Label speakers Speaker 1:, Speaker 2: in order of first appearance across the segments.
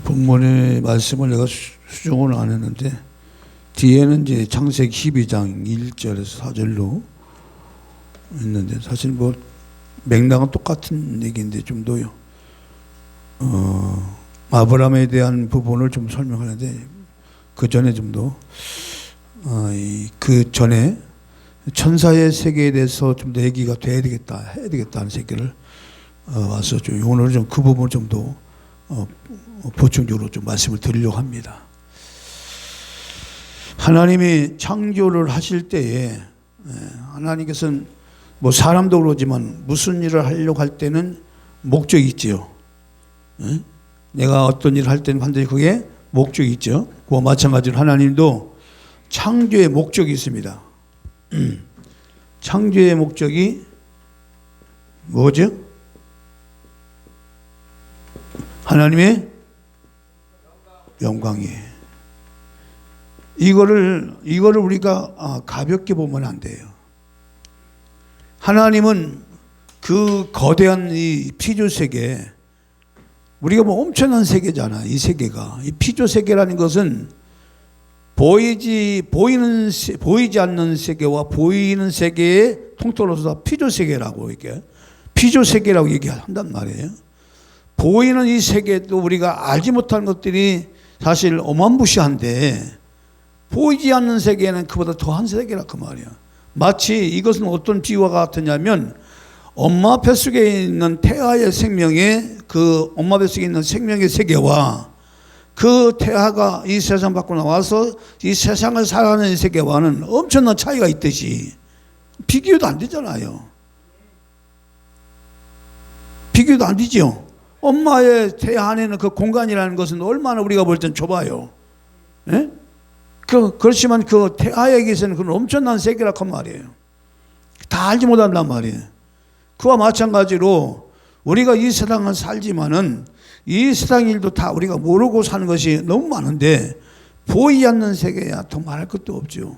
Speaker 1: 본문의 말씀을 내가 수정을 안 했는데 뒤에는 이제 창세기 12장 1절에서 4절로 있는데 사실 뭐 맥락은 똑같은 얘기인데 좀 더요. 아브라함에 대한 부분을 좀 설명하는데 그 전에 좀 더 그 전에 천사의 세계에 대해서 좀 더 얘기가 돼야 되겠다, 해야 되겠다는 세계를 와서 좀 오늘 좀 그 부분을 좀 더 보충적으로 좀 말씀을 드리려고 합니다. 하나님이 창조를 하실 때에 하나님께서는 뭐 사람도 그러지만 무슨 일을 하려고 할 때는 목적이 있지요. 내가 어떤 일을 할 때는 반드시 그게 목적이 있죠. 그와 마찬가지로 하나님도 창조의 목적이 있습니다. 창조의 목적이 뭐죠? 하나님의 영광이에요. 이거를 우리가 가볍게 보면 안 돼요. 하나님은 그 거대한 이 피조 세계, 우리가 뭐 엄청난 세계잖아. 이 세계가, 이 피조 세계라는 것은 보이지 않는 세계와 보이는 세계의 통틀어서 피조 세계라고 이렇게 피조 세계라고 얘기한단 말이에요. 보이는 이 세계도 우리가 알지 못하는 것들이 사실 어마무시한데 보이지 않는 세계는 그보다 더한 세계라 그 말이야. 마치 이것은 어떤 비유와 같으냐면 엄마 뱃속에 있는 태아의 생명의 그 엄마 뱃속에 있는 생명의 세계와 그 태아가 이 세상 밖으로 나와서 이 세상을 살아가는 세계와는 엄청난 차이가 있듯이 비교도 안 되잖아요. 비교도 안 되죠. 엄마의 태아 안에는 그 공간이라는 것은 얼마나 우리가 볼 땐 좁아요. 예? 그렇지만 그 태아에게서는 그런 엄청난 세계라고 말이에요. 다 알지 못한단 말이에요. 그와 마찬가지로 우리가 이 세상을 살지만은 이 세상 일도 다 우리가 모르고 사는 것이 너무 많은데 보이지 않는 세계야 더 말할 것도 없죠.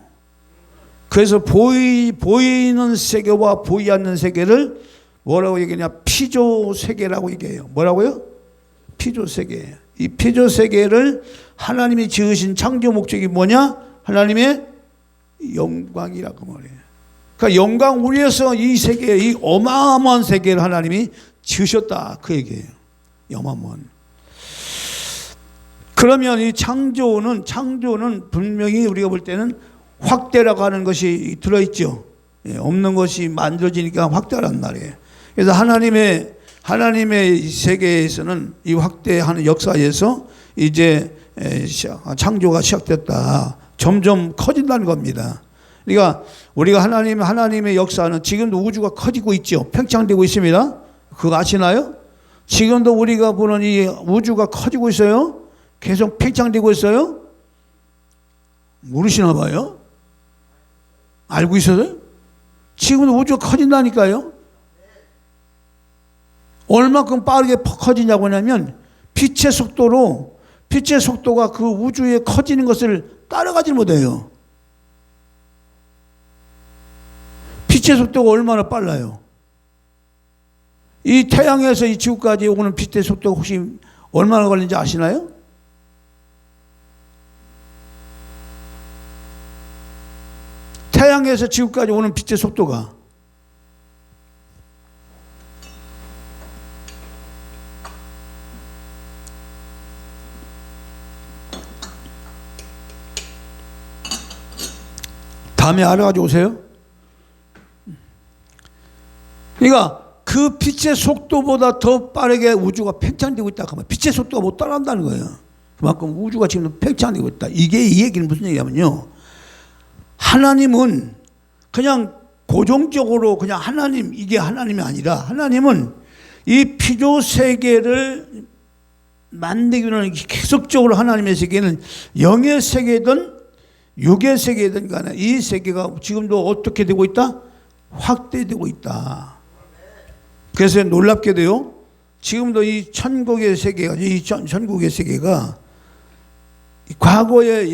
Speaker 1: 그래서 보이는 세계와 보이지 않는 세계를 뭐라고 얘기하냐? 피조 세계라고 얘기해요. 뭐라고요? 피조 세계. 이 피조 세계를 하나님이 지으신 창조 목적이 뭐냐? 하나님의 영광이라고 말해요. 그러니까 영광 위에서 이 세계, 이 어마어마한 세계를 하나님이 지으셨다 그 얘기예요. 어마어마한. 그러면 이 창조는 분명히 우리가 볼 때는 확대라고 하는 것이 들어있죠. 없는 것이 만들어지니까 확대란 말이에요. 그래서 하나님의 세계에서는 이 확대하는 역사에서 이제 창조가 시작됐다. 점점 커진다는 겁니다. 그러니까 우리가 하나님의 역사는 지금도 우주가 커지고 있죠. 팽창되고 있습니다. 그거 아시나요? 지금도 우리가 보는 이 우주가 커지고 있어요. 계속 팽창되고 있어요. 모르시나 봐요. 알고 있어요? 지금도 우주가 커진다니까요. 얼마큼 빠르게 커지냐고 하냐면 빛의 속도가 그 우주에 커지는 것을 따라가지 못해요. 빛의 속도가 얼마나 빨라요. 이 태양에서 이 지구까지 오는 빛의 속도가 혹시 얼마나 걸리는지 아시나요? 태양에서 지구까지 오는 빛의 속도가 다음에 알아가지고 오세요. 그러니까 그 빛의 속도보다 더 빠르게 우주가 팽창되고 있다. 그러면 빛의 속도가 못 따라간다는 거예요. 그만큼 우주가 지금 팽창되고 있다. 이게 이 얘기는 무슨 얘기냐면요. 하나님은 그냥 고정적으로 그냥 이게 하나님이 아니라 하나님은 이 피조 세계를 만들기 위한 계속적으로 하나님의 세계는 영의 세계든 육의 세계든 간에 이 세계가 지금도 어떻게 되고 있다? 확대되고 있다. 그래서 놀랍게도요, 지금도 이 천국의 세계가, 천국의 세계가 과거에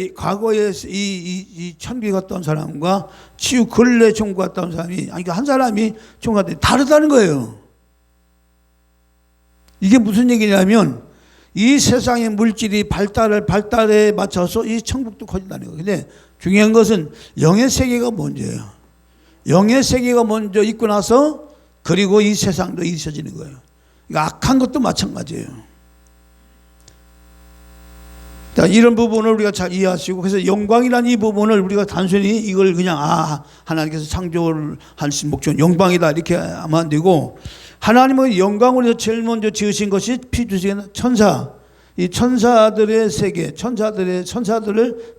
Speaker 1: 이 천국에 갔다 온 사람과 치유 근래 천국 갔다 온 사람이, 아니 한 사람이 천국 갔다 다르다는 거예요. 이게 무슨 얘기냐면 이 세상의 물질이 발달에 맞춰서 이 천국도 커진다는 거예요. 근데 중요한 것은 영의 세계가 먼저예요. 영의 세계가 먼저 있고 나서 그리고 이 세상도 있어지는 거예요. 그러니까 악한 것도 마찬가지예요. 이런 부분을 우리가 잘 이해하시고, 그래서 영광이라는 이 부분을 우리가 단순히 이걸 그냥 하나님께서 창조를 하신 목적은 영광이다 이렇게 하면 안 되고, 하나님은 영광으로 제일 먼저 지으신 것이 피주신 천사, 이 천사들의 세계, 천사들을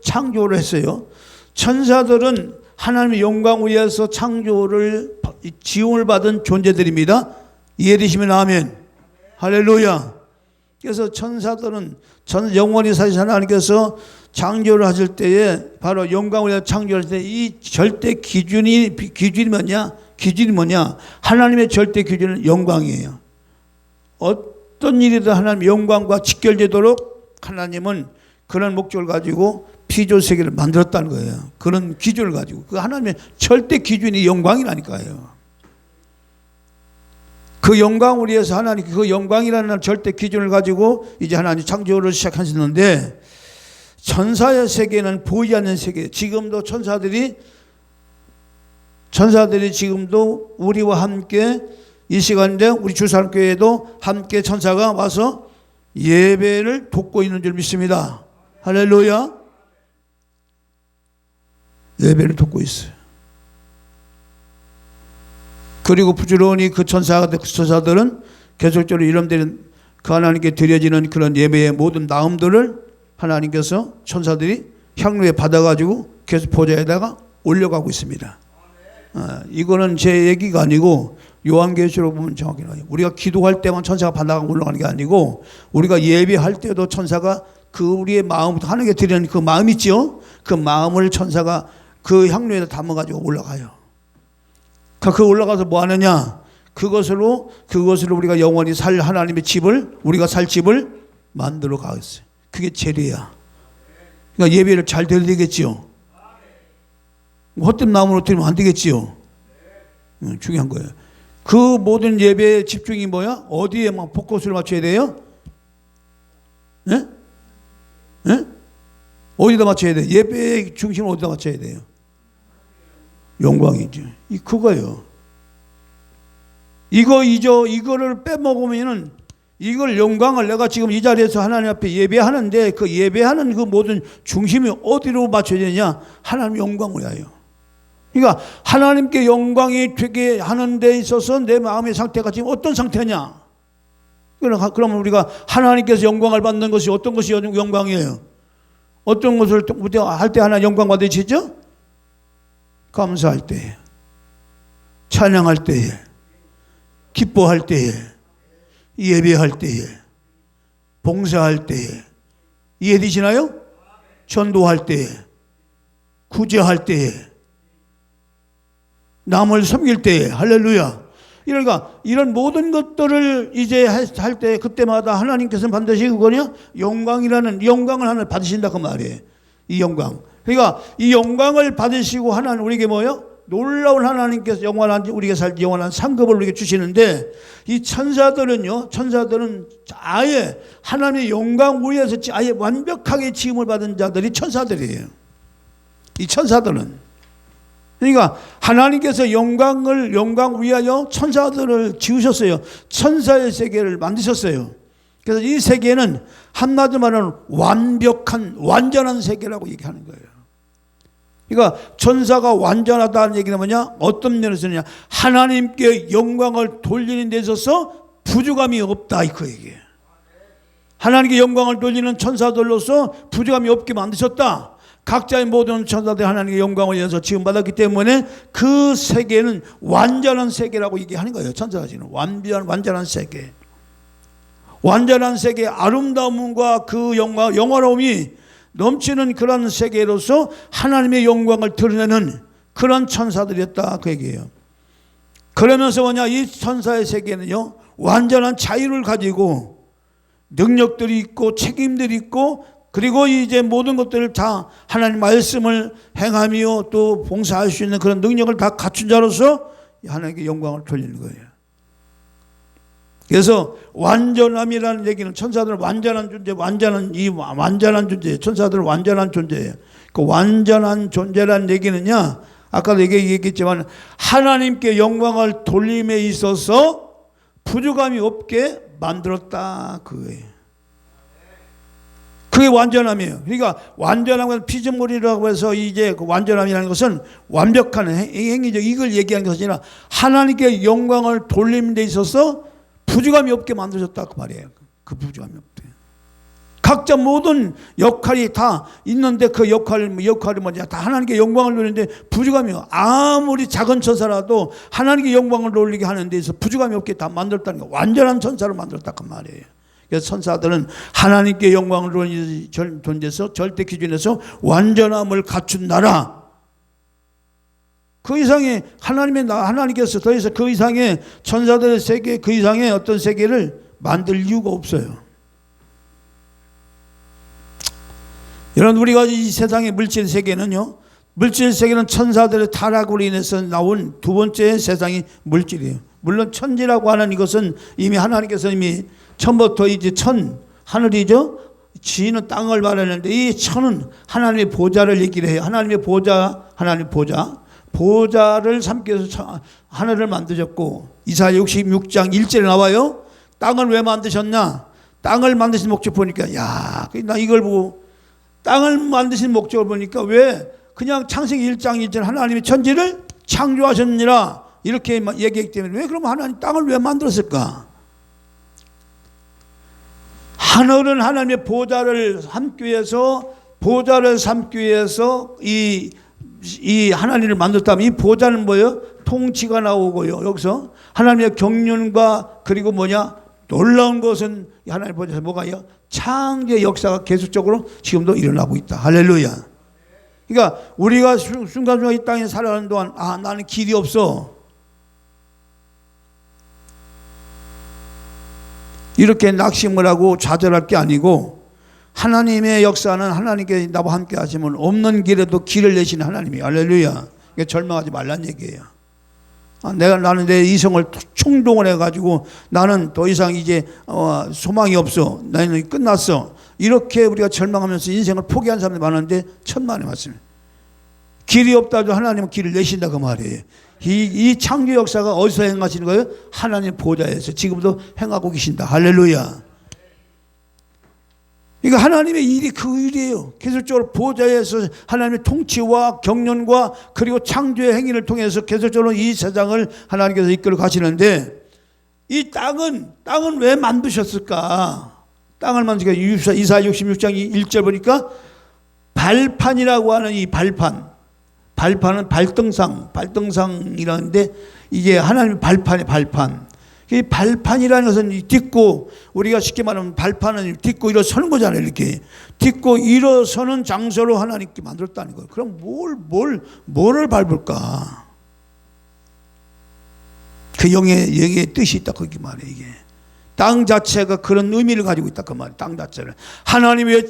Speaker 1: 창조를 했어요. 천사들은 하나님의 영광을 위해서 창조를 지음을 받은 존재들입니다. 이해되시면 아멘. 할렐루야. 그래서 천사들은 영원히 사실 하나님께서 창조를 하실 때에 바로 영광을 위해서 창조할 때 이 절대 기준이 뭐냐? 하나님의 절대 기준은 영광이에요. 어떤 일이든 하나님 영광과 직결되도록 하나님은 그런 목적을 가지고 피조 세계를 만들었다는 거예요. 그런 기준을 가지고. 그 하나님의 절대 기준이 영광이라니까요. 그 영광을 위해서 하나님 그 영광이라는 절대 기준을 가지고 이제 하나님 창조를 시작하셨는데, 천사의 세계는 보이지 않는 세계. 지금도 천사들이 지금도 우리와 함께 이 시간인데 우리 주사람교회에도 함께 천사가 와서 예배를 돕고 있는 줄 믿습니다. 할렐루야. 예배를 돕고 있어요. 그리고 부지런히 그 천사들은 계속적으로 이름들은 그 하나님께 드려지는 그런 예배의 모든 나음들을 하나님께서 천사들이 향로에 받아가지고 계속 보좌에다가 올려가고 있습니다. 이거는 제 얘기가 아니고 요한계시록 보면 정확히 나와요. 우리가 기도할 때만 천사가 받아가고 올라가는 게 아니고, 우리가 예배할 때도 천사가 그 우리의 마음부터 하나님께 드리는 그 마음 있죠? 그 마음을 천사가 그 향로에 담아가지고 올라가요. 그 올라가서 뭐 하느냐? 그것으로 우리가 영원히 살 하나님의 집을, 우리가 살 집을 만들어 가겠어요. 그게 재래야. 그러니까 예배를 잘 드려야겠지요. 헛된 나무로 드리면 안 되겠지요. 중요한 거예요. 그 모든 예배의 집중이 뭐야? 어디에 막 포커스를 맞춰야 돼요? 예? 예? 어디다 맞춰야 돼요? 예배의 중심을 어디다 맞춰야 돼요? 영광이죠. 그거예요. 이거를 빼먹으면은, 이걸 영광을 내가 지금 이 자리에서 하나님 앞에 예배하는데, 그 예배하는 그 모든 중심이 어디로 맞춰야 되냐? 하나님 영광을 위하여. 그러니까 하나님께 영광이 되게 하는 데 있어서 내 마음의 상태가 지금 어떤 상태냐? 그러면 우리가 하나님께서 영광을 받는 것이 어떤 것이 영광이에요? 어떤 것을 할 때 하나 영광 받으시죠? 감사할 때에, 찬양할 때에, 기뻐할 때에, 예배할 때에, 봉사할 때에. 이해되시나요? 전도할 때에, 구제할 때에, 남을 섬길 때에. 할렐루야. 그러니까 이런 모든 것들을 이제 할 때 그때마다 하나님께서는 반드시 그거냐? 영광이라는 영광을 하나 받으신다 그 말이에요. 이 영광. 그러니까 이 영광을 받으시고 하나님 우리에게 뭐예요? 놀라운 하나님께서 우리가 살 영원한 상급을 우리에게 주시는데, 이 천사들은 아예 하나님의 영광 위에서 아예 완벽하게 지음을 받은 자들이 천사들이에요. 이 천사들은. 그러니까 하나님께서 영광 위하여 천사들을 지으셨어요. 천사의 세계를 만드셨어요. 그래서 이 세계는 한마디로 말하면 완전한 세계라고 얘기하는 거예요. 그러니까 천사가 완전하다는 얘기는 뭐냐? 어떤 면에서냐? 하나님께 영광을 돌리는 데 있어서 부족함이 없다 그 얘기예요. 하나님께 영광을 돌리는 천사들로서 부족함이 없게 만드셨다. 각자의 모든 천사들이 하나님의 영광을 위해서 지음받았기 때문에 그 세계는 완전한 세계라고 얘기하는 거예요. 천사가 지금 완전한 세계. 완전한 세계의 아름다움과 그 영화로움이 넘치는 그런 세계로서 하나님의 영광을 드러내는 그런 천사들이었다 그 얘기예요. 그러면서 뭐냐? 이 천사의 세계는요, 완전한 자유를 가지고 능력들이 있고 책임들이 있고, 그리고 이제 모든 것들을 다 하나님 말씀을 행하며 또 봉사할 수 있는 그런 능력을 다 갖춘 자로서 하나님께 영광을 돌리는 거예요. 그래서 완전함이라는 얘기는 천사들은 완전한 존재, 완전한 존재, 천사들은 완전한 존재예요. 그 완전한 존재라는 얘기는요, 아까도 얘기했지만 하나님께 영광을 돌림에 있어서 부족함이 없게 만들었다 그거예요. 그게 완전함이에요. 그러니까 완전한 건 피조물이라고 해서 이제 그 완전함이라는 것은 완벽한 행위죠. 이걸 얘기하는 것이 아니라 하나님께 영광을 돌리는 데 있어서 부족함이 없게 만드셨다 그 말이에요. 그 부족함이 없대. 각자 모든 역할이 다 있는데 그 역할이 뭐냐, 다 하나님께 영광을 돌리는데 부족함이 아무리 작은 천사라도 하나님께 영광을 돌리게 하는 데 있어서 부족함이 없게 다 만들었다는 거. 완전한 천사를 만들었다 그 말이에요. 그래서 천사들은 하나님께 영광을 돌리는 존재에서 절대 기준에서 완전함을 갖춘 나라. 그 이상의 하나님께서 더 이상 그 이상의 천사들의 세계, 그 이상의 어떤 세계를 만들 이유가 없어요. 여러분, 우리가 이 세상의 물질 세계는요, 물질 세계는 천사들의 타락으로 인해서 나온 두 번째 세상이 물질이에요. 물론 천지라고 하는 이것은 이미 하나님께서 이미 처음부터 이제 하늘이죠. 지는 땅을 말하는데 이 천은 하나님의 보좌를 얘기를 해요. 하나님의 보좌를 삼기 위해서 하늘을 만드셨고, 이사야 66장 1절에 나와요. 땅을 왜 만드셨냐? 땅을 만드신 목적 보니까, 나 이걸 보고 땅을 만드신 목적을 보니까 왜 그냥 창세기 1장 1절 하나님이 천지를 창조하셨느니라 이렇게 얘기했기 때문에 왜 그러면 하나님 땅을 왜 만들었을까? 하늘은 하나님의 보좌를 삼기 위해서 이 하나님을 만들었다면 이 보좌는 뭐예요? 통치가 나오고요. 여기서 하나님의 경륜과 그리고 놀라운 것은 하나님 보좌에서 뭐가요? 창조의 역사가 계속적으로 지금도 일어나고 있다. 할렐루야. 그러니까 우리가 순간순간 이 땅에 살아가는 동안 나는 길이 없어. 이렇게 낙심을 하고 좌절할 게 아니고 하나님의 역사는 하나님께 나와 함께 하시면 없는 길에도 길을 내시는 하나님이에요. 할렐루야. 그러니까 절망하지 말란 얘기예요. 나는 내 이성을 충동을 해가지고 나는 더 이상 이제 소망이 없어. 나는 끝났어. 이렇게 우리가 절망하면서 인생을 포기한 사람들이 많은데 천만의 말씀이에요. 길이 없다도 하나님은 길을 내신다 그 말이에요. 이 창조 역사가 어디서 행하시는 거예요? 하나님 보좌에서 지금도 행하고 계신다. 할렐루야. 그러니까 하나님의 일이 그 일이에요. 계속적으로 보좌에서 하나님의 통치와 경륜과 그리고 창조의 행위를 통해서 계속적으로 이 세상을 하나님께서 이끌어 가시는데, 이 땅은 왜 만드셨을까? 땅을 만드니까 이사야 66장 1절 보니까 발판이라고 하는 이 발판은 발등상이라는데 이게 하나님의 발판. 이 발판이라는 것은 딛고, 우리가 쉽게 말하면 발판은 딛고 일어서는 거잖아요. 이렇게 딛고 일어서는 장소로 하나님께 만들었다는 거예요. 그럼 뭐를 밟을까? 그 영의 뜻이 있다 거기 말이에요. 이게 땅 자체가 그런 의미를 가지고 있다 그 말이에요. 땅 자체를 하나님이 왜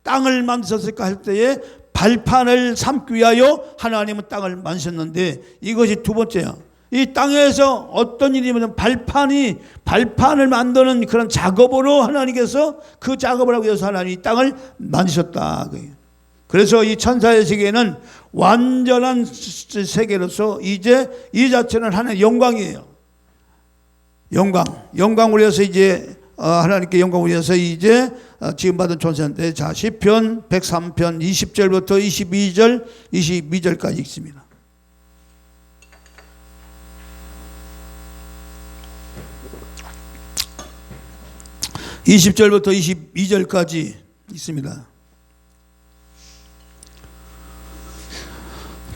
Speaker 1: 땅을 만드셨을까 할 때에 발판을 삼기 위하여 하나님은 땅을 만드셨는데, 이것이 두 번째야. 이 땅에서 어떤 일이면 발판을 만드는 그런 작업으로 하나님께서 그 작업을 하기 위해서 하나님이 땅을 만드셨다. 그래서 이 천사의 세계는 완전한 세계로서 이제 이 자체는 하나님의 영광이에요. 영광을 위해서 이제 하나님께 영광을 위해서 이제 지금 받은 천사인데, 자 시편 103편 20절부터 22절까지 읽습니다. 20절부터 22절까지 있습니다.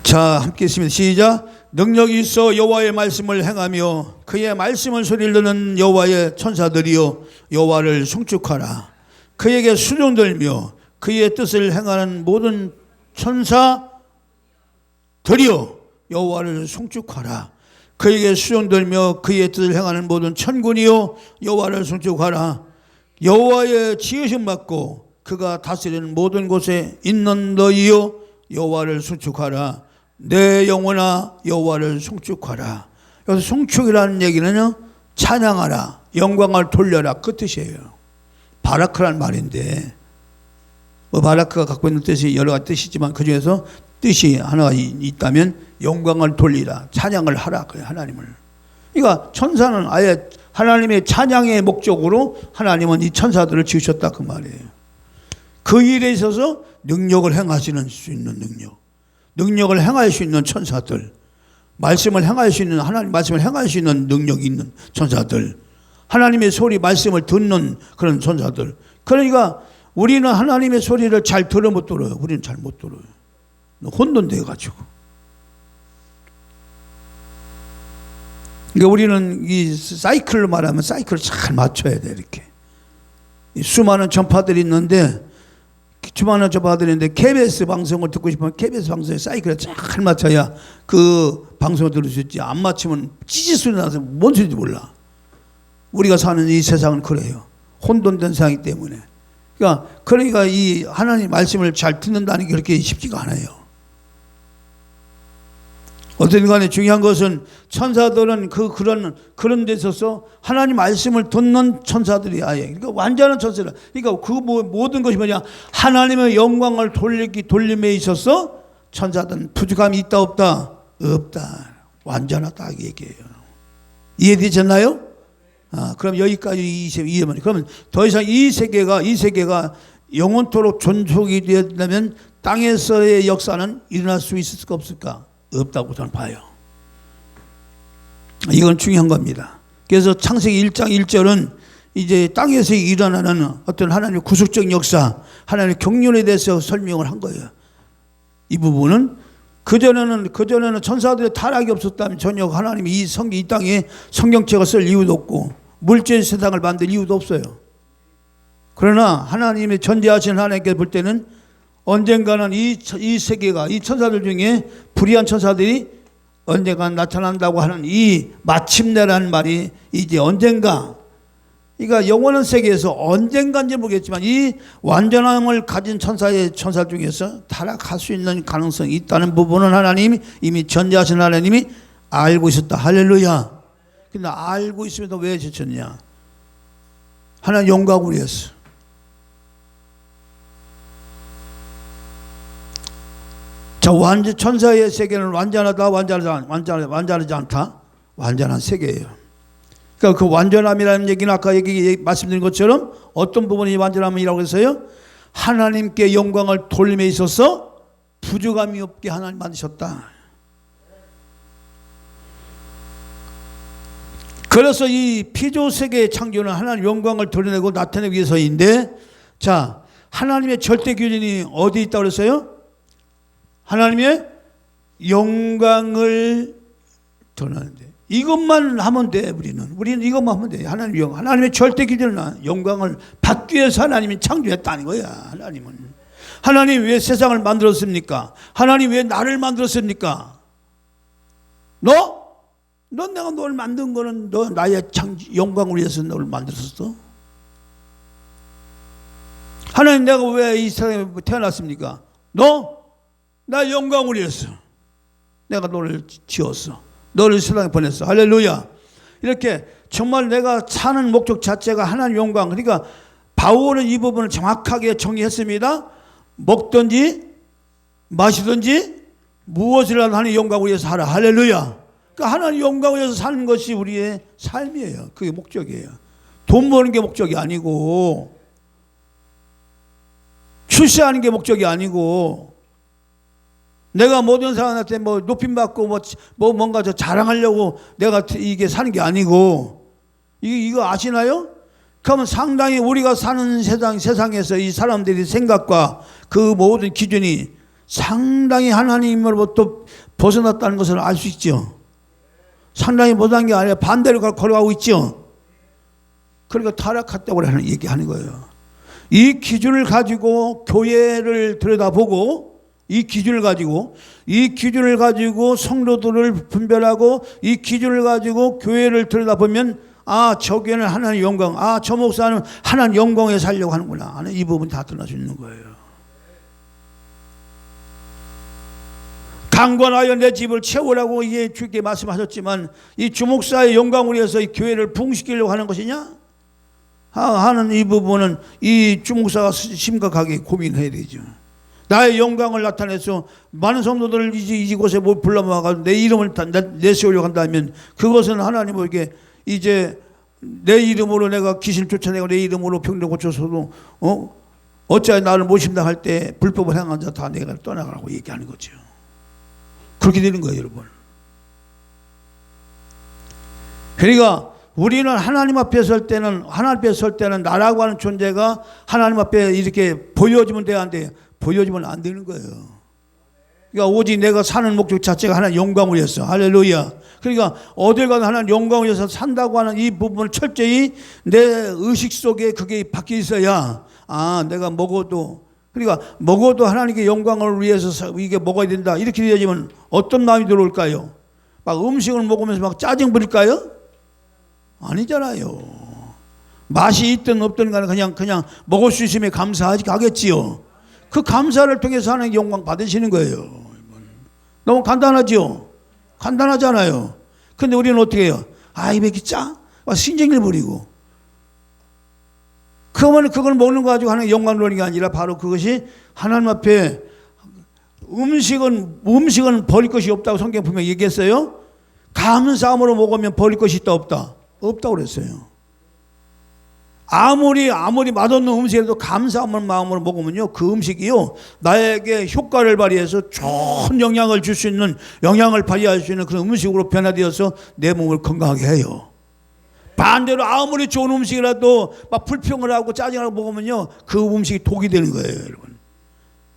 Speaker 1: 자, 함께 있습니다. 시작. 능력이 있어 여호와의 말씀을 행하며 그의 말씀을 소리를 듣는 여호와의 천사들이여 여호와를 송축하라. 그에게 수종들며 그의 뜻을 행하는 모든 천사들이여 여호와를 송축하라. 그에게 수종들며 그의 뜻을 행하는 모든 천군이여 여호와를 송축하라. 여호와의 지으심 받고 그가 다스리는 모든 곳에 있는 너희여 여호와를 송축하라. 내 영혼아 여호와를 송축하라. 여기서 송축이라는 얘기는요, 찬양하라, 영광을 돌려라 그 뜻이에요. 바라크란 말인데 뭐 바라크가 갖고 있는 뜻이 여러 가지 뜻이지만 그 중에서 뜻이 하나가 있다면 영광을 돌리라 찬양을 하라 그래 하나님을. 그러니까 천사는 아예 하나님의 찬양의 목적으로 하나님은 이 천사들을 지으셨다 그 말이에요. 그 일에 있어서 능력을 행하시는 수 있는 능력을 행할 수 있는 천사들, 말씀을 행할 수 있는 하나님 말씀을 행할 수 있는 능력이 있는 천사들, 하나님의 소리 말씀을 듣는 그런 천사들. 그러니까 우리는 하나님의 소리를 잘 들어 못 들어요. 우리는 잘 못 들어요. 혼돈돼 가지고. 그러니까 우리는 이 사이클로 말하면 사이클을 잘 맞춰야 돼. 이렇게 수많은 전파들이 있는데 KBS 방송을 듣고 싶으면 KBS 방송에 사이클을 잘 맞춰야 그 방송을 들을 수 있지. 안 맞추면 찌질 소리 나서 뭔 소리인지 몰라. 우리가 사는 이 세상은 그래요. 혼돈된 세상이기 때문에. 그러니까 이 하나님 말씀을 잘 듣는다는 게 그렇게 쉽지가 않아요. 어쨌든 간에 중요한 것은 천사들은 그런 데 있어서 하나님 말씀을 듣는 천사들이 아예. 그러니까 완전한 천사들. 그러니까 그 모든 것이 뭐냐. 하나님의 영광을 돌림에 있어서 천사들은 부족함이 있다 없다? 없다. 완전하다 얘기해요. 이해되셨나요? 그럼 여기까지 이해만. 그러면 더 이상 이 세계가 영원토록 존속이 되려면 땅에서의 역사는 일어날 수 있을 수가 없을까? 없다고 저는 봐요. 이건 중요한 겁니다. 그래서 창세기 1장 1절은 이제 땅에서 일어나는 어떤 하나님의 구속적 역사, 하나님의 경륜에 대해서 설명을 한 거예요. 이 부분은 그전에는 천사들의 타락이 없었다면 전혀 하나님이 이 땅에 성경책을 쓸 이유도 없고 물질 세상을 만들 이유도 없어요. 그러나 하나님의 전지하신 하나님께 볼 때는 언젠가는 이 세계가 이 천사들 중에 불의한 천사들이 언젠가 나타난다고 하는 이 마침내라는 말이 이제 언젠가, 그러니까 영원한 세계에서 언젠가인지 모르겠지만 이 완전함을 가진 천사 중에서 타락할 수 있는 가능성이 있다는 부분은 하나님이 이미 전지하신 하나님이 알고 있었다. 할렐루야. 근데 알고 있으면서 왜 지쳤냐? 하나님 영광을 위해서. 자, 천사의 세계는 완전하다, 완전하지 않다? 완전한 세계예요. 그러니까 그 완전함이라는 얘기는 아까 말씀드린 것처럼 어떤 부분이 완전함이라고 했어요? 하나님께 영광을 돌림에 있어서 부족함이 없게 하나님 만드셨다. 그래서 이 피조 세계의 창조는 하나님 영광을 드러내고 나타내기 위해서인데, 자, 하나님의 절대 기준이 어디 있다고 그랬어요? 하나님의 영광을 드러내는데 이것만 하면 돼. 우리는 이것만 하면 돼. 하나님의 절대 기준은 영광을 받기 위해서 하나님이 창조했다는 거야. 하나님 왜 세상을 만들었습니까? 하나님 왜 나를 만들었습니까? 내가 너를 만든 거는 너 나의 영광을 위해서 너를 만들었어? 하나님 내가 왜 이 세상에 태어났습니까? 나 영광을 위해서 내가 너를 지었어. 너를 세상에 보냈어. 할렐루야. 이렇게 정말 내가 사는 목적 자체가 하나님 영광. 그러니까 바울은 이 부분을 정확하게 정의했습니다. 먹든지 마시든지 무엇이라도 하나님 영광을 위해서 하라. 할렐루야. 그러니까 하나님 영광을 위해서 사는 것이 우리의 삶이에요. 그게 목적이에요. 돈 버는 게 목적이 아니고 출세하는 게 목적이 아니고 내가 모든 사람한테 높임 받고 뭔가 자랑하려고 내가 이게 사는 게 아니고 이거 아시나요? 그러면 상당히 우리가 사는 세상에서 이 사람들의 생각과 그 모든 기준이 상당히 하나님으로부터 벗어났다는 것을 알 수 있죠. 상당히 벗어난 게 아니라 반대로 걸어가고 있죠. 그러니까 타락했다고 얘기하는 거예요. 이 기준을 가지고 교회를 들여다보고 이 기준을 가지고 성도들을 분별하고 이 기준을 가지고 교회를 들여다보면 저 교회는 하나님 영광, 저 목사는 하나님 영광에 살려고 하는구나. 이 부분이 다 드러날 수 있는 거예요. 강건하여 내 집을 채우라고 이게 주께 말씀하셨지만 이 주목사의 영광을 위해서 이 교회를 부흥시키려고 하는 것이냐 하는 이 부분은 이 주목사가 심각하게 고민해야 되죠. 나의 영광을 나타내서 많은 성도들을 이곳에 불러모아가지고 내 이름을 내세우려고 한다면 그것은 하나님에게 이제 내 이름으로 내가 귀신 쫓아내고 내 이름으로 병력 고쳐서도 어찌하여 나를 모신다 할 때 불법을 행한 자 다 내가 떠나가라고 얘기하는 거죠. 그렇게 되는 거예요, 여러분. 그러니까 우리는 하나님 앞에 설 때는 나라고 하는 존재가 하나님 앞에 이렇게 보여지면 돼야 안 돼요. 보여지면 안 되는 거예요. 그러니까 오직 내가 사는 목적 자체가 하나님 영광을 위해서. 할렐루야. 그러니까 어딜 가도 하나님 영광을 위해서 산다고 하는 이 부분을 철저히 내 의식 속에 그게 박혀 있어야 내가 먹어도 그러니까 먹어도 하나님께 영광을 위해서 이게 먹어야 된다 이렇게 되어지면 어떤 마음이 들어올까요? 막 음식을 먹으면서 막 짜증 부릴까요? 아니잖아요. 맛이 있든 없든 간에 그냥 먹을 수 있으면 감사하겠지요. 그 감사를 통해서 하나님 영광 받으시는 거예요. 너무 간단하죠? 간단하잖아요. 근데 우리는 어떻게 해요? 왜 이렇게 짜? 신경을 부리고. 그러면 그걸 먹는 거 가지고 하는 영광 노리는 게 아니라 바로 그것이 하나님 앞에 음식은 버릴 것이 없다고 성경 분명히 얘기했어요. 감사함으로 먹으면 버릴 것이 있다 없다? 없다고 그랬어요. 아무리 맛없는 음식이라도 감사한 마음으로 먹으면요 그 음식이요 나에게 효과를 발휘해서 좋은 영향을 줄 수 있는 영향을 발휘할 수 있는 그런 음식으로 변화되어서 내 몸을 건강하게 해요. 반대로 아무리 좋은 음식이라도 막 불평을 하고 짜증을 먹으면요 그 음식이 독이 되는 거예요, 여러분.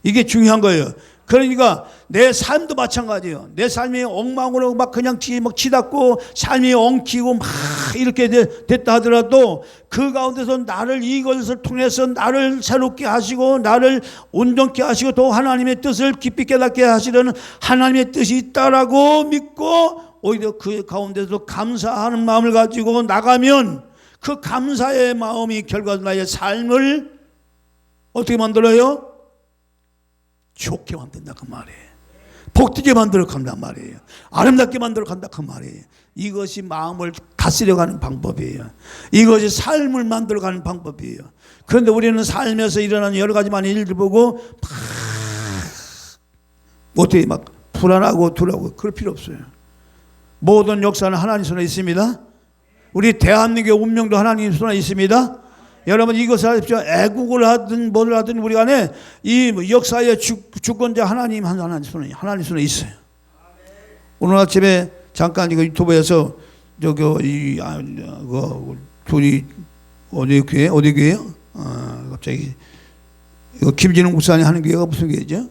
Speaker 1: 이게 중요한 거예요. 그러니까 내 삶도 마찬가지예요. 내 삶이 엉망으로 막 그냥 치닫고 삶이 엉키고 막 이렇게 됐다 하더라도 그 가운데서 이것을 통해서 나를 새롭게 하시고 나를 온전케 하시고 또 하나님의 뜻을 깊이 깨닫게 하시려는 하나님의 뜻이 있다라고 믿고 오히려 그 가운데서 감사하는 마음을 가지고 나가면 그 감사의 마음이 결과적으로 나의 삶을 어떻게 만들어요? 좋게 만든다 그 말이에요. 복되게 만들어 간단 말이에요. 아름답게 만들어 간다 그 말이에요. 이것이 마음을 다스려가는 방법이에요. 이것이 삶을 만들어가는 방법이에요. 그런데 우리는 삶에서 일어나는 여러 가지 많은 일들 보고 어떻게 막 불안하고 두려워 그럴 필요 없어요. 모든 역사는 하나님 손에 있습니다. 우리 대한민국의 운명도 하나님 손에 있습니다. 여러분 이것을 하십시오. 애국을 하든 뭐를 하든 우리 안에 이 역사의 주권자 하나님 손에 있어요. 오늘 아침에 잠깐 이거 유튜브에서 둘이 어디 교회요? 갑자기 이거 김진웅 목사님 하는 교회가 무슨 교회죠?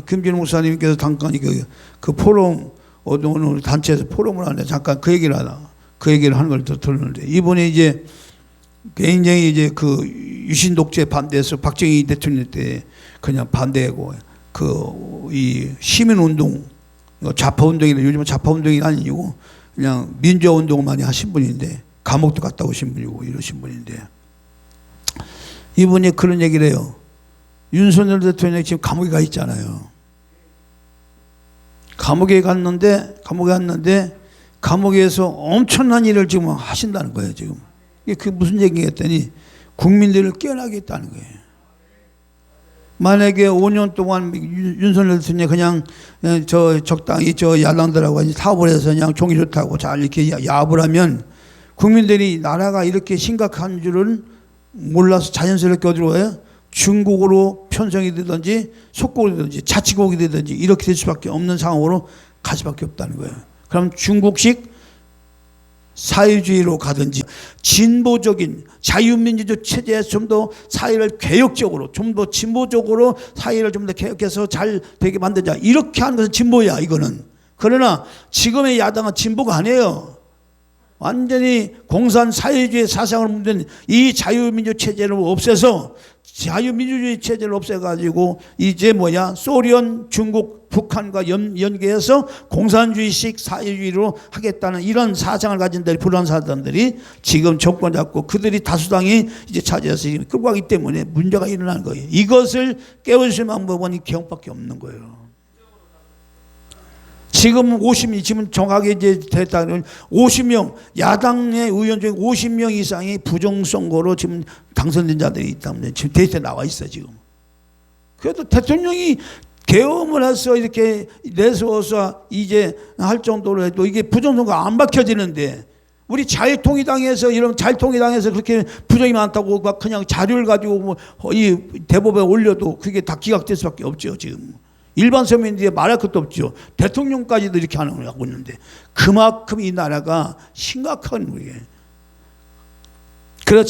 Speaker 1: 김진웅 목사님께서 잠깐 그 포럼 어느 단체에서 포럼을 하는데 잠깐 그 얘기를 하는 걸 들었는데 이번에 이제 굉장히 이제 그 유신 독재 반대해서 박정희 대통령 때 그냥 반대하고 이 시민 운동 좌파 운동이라 요즘은 좌파 운동이 아니고 그냥 민주화 운동을 많이 하신 분인데 감옥도 갔다 오신 분이고 이러신 분인데 이분이 그런 얘기를 해요. 윤석열 대통령이 지금 감옥에 가 있잖아요. 감옥에 갔는데 감옥에서 엄청난 일을 지금 하신다는 거예요. 지금 이게 그 무슨 얘기가 했더니 국민들을 깨어나게 했다는 거예요. 만약에 5년 동안 윤석열 대통령이 그냥 적당히 야당들하고 타협을 해서 그냥 종이 좋다고 잘 이렇게 야합을 하면 국민들이 나라가 이렇게 심각한 줄은 몰라서 자연스럽게 어디로 가요? 중국으로 편성이 되든지 속국이 되든지 자치국이 되든지 이렇게 될 수밖에 없는 상황으로 갈 수밖에 없다는 거예요. 그럼 중국식 사회주의로 가든지 진보적인 자유민주주의 체제에서 좀 더 사회를 개혁적으로 좀 더 진보적으로 사회를 좀 더 개혁해서 잘 되게 만들자 이렇게 하는 것은 진보야 이거는. 그러나 지금의 야당은 진보가 아니에요. 완전히 공산 사회주의 사상을 묻는 이 자유민주 체제를 없애서 자유민주주의 체제를 없애가지고 이제 소련, 중국, 북한과 연계해서 공산주의식 사회주의로 하겠다는 이런 사상을 가진 불안 사람들이 지금 정권 잡고 그들이 다수당이 이제 차지해서 끌고 가기 때문에 문제가 일어나는 거예요. 이것을 깨워주실 방법은 이 개혁밖에 없는 거예요. 지금 50명, 지금 정확하게 이제 됐다는 50명, 야당의 의원 중에 50명 이상이 부정선거로 지금 당선된 자들이 있다면 지금 데이터에 나와 있어, 지금. 그래도 대통령이 계엄을 해서 이렇게 내세워서 이제 할 정도로 해도 이게 부정선거 안 밝혀지는데 우리 자유통일당에서 이런 자유통일당에서 그렇게 부정이 많다고 막 그냥 자료를 가지고 뭐 이 대법에 올려도 그게 다 기각될 수밖에 없죠, 지금. 일반 서민들이 말할 것도 없죠. 대통령까지도 이렇게 하고 있는데 그만큼 이 나라가 심각한 거예요. 그래서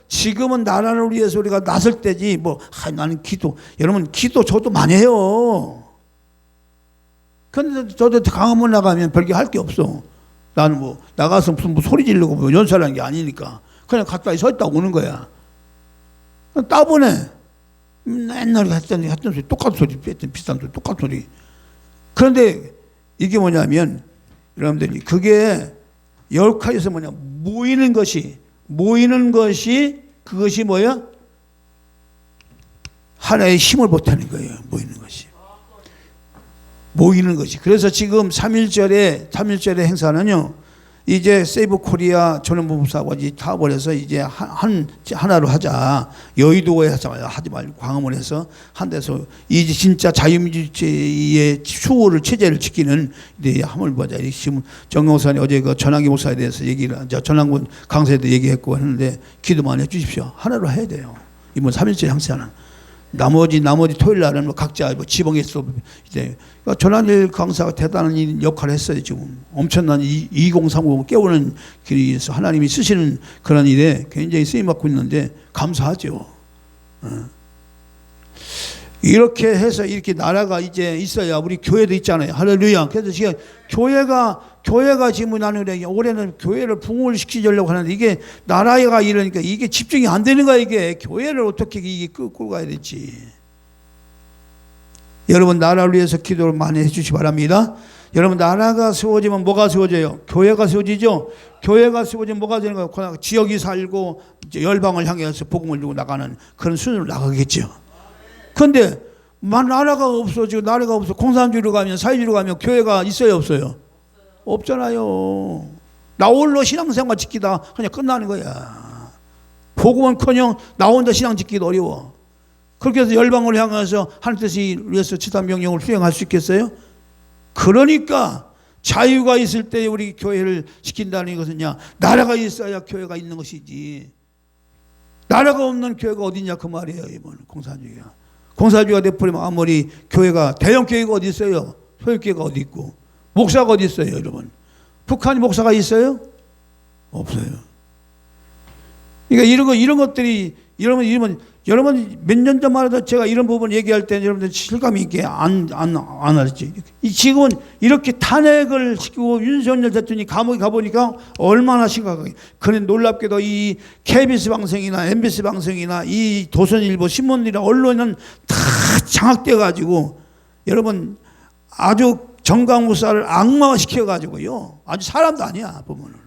Speaker 1: 지금은 나라를 위해서 우리가 나설 때지 뭐 나는 기도, 여러분 기도 저도 많이 해요. 그런데 저도 강화문 나가면 별게 할 게 없어. 나는 뭐 나가서 무슨 뭐 소리 지르고 뭐 연설하는 게 아니니까 그냥 가까이 서 있다 오는 거야. 따보네. 맨날 했던 소리 똑같은 소리, 비슷한 소리 똑같은 소리. 그런데 이게 뭐냐면 여러분들이 그게 열카에서 뭐냐 모이는 것이 그것이 뭐야? 하나의 힘을 보태는 거예요. 모이는 것이. 그래서 지금 3.1절의 행사는요, 이제 세이브 코리아 전원부사하고 타업을 해서 이제 하나로 하자. 여의도에 하지 말고 광화문에 해서 한 데서 이제 진짜 자유민주주의의 수호를 체제를 지키는 이제 함을 보자. 지금 정경사님 어제 그 전환기 목사에 대해서 전환군 강사에도 얘기했고 했는데 기도 많이 해주십시오. 하나로 해야 돼요. 이번 3.1절 행사는. 나머지 토요일 날은 뭐 각자 뭐 지방에서 이제 전환일 강사가 대단한 역할을 했어요. 지금 엄청난 2030 깨우는 길이 있어 하나님이 쓰시는 그런 일에 굉장히 쓰임 받고 있는데 감사하죠. 이렇게 해서 이렇게 나라가 이제 있어야 우리 교회도 있잖아요. 할렐루야. 그래서 지금 교회가 지금 나는 올해는 교회를 붕을 시키려고 하는데 이게 나라가 이러니까 이게 집중이 안 되는 거야. 이게 교회를 어떻게 이게 끌고 가야 될지. 여러분 나라를 위해서 기도를 많이 해주시기 바랍니다. 여러분 나라가 세워지면 뭐가 세워져요? 교회가 세워지죠. 교회가 세워지면 뭐가 되는 거예요? 그냥 지역이 살고 이제 열방을 향해서 복음을 주고 나가는 그런 순으로 나가겠죠. 그런데 나라가 없어지고 나라가 없어 공산주의로 가면 사회주의로 가면 교회가 있어요 없어요? 없잖아요. 나 홀로 신앙생활 지키다 그냥 끝나는 거야. 복음은커녕 나 혼자 신앙 지키기도 어려워. 그렇게 해서 열방을 향해서 하나님 뜻을 위해서 지단 명령을 수행할 수 있겠어요? 그러니까 자유가 있을 때 우리 교회를 지킨다는 것은요, 나라가 있어야 교회가 있는 것이지. 나라가 없는 교회가 어디냐 그 말이에요. 이번 공산주의가. 공산주의가 돼버리면 아무리 교회가 대형 교회가 어디 있어요? 소유교회가 어디 있고 목사가 어디 있어요, 여러분? 북한이 목사가 있어요? 없어요. 그러니까 이런 것들이 여러분 몇 년 전만 해도 제가 이런 부분 얘기할 때 여러분들 실감이 있게 안 하셨지. 지금은 이렇게 탄핵을 시키고 윤석열 대통령이 감옥에 가보니까 얼마나 심각하게. 그런데 놀랍게도 이 KBS 방송이나 MBC 방송이나 이 조선일보 신문이나 언론은 다 장악돼가지고 여러분 아주 정강무사를 악마화시켜가지고요. 아주 사람도 아니야 보면은.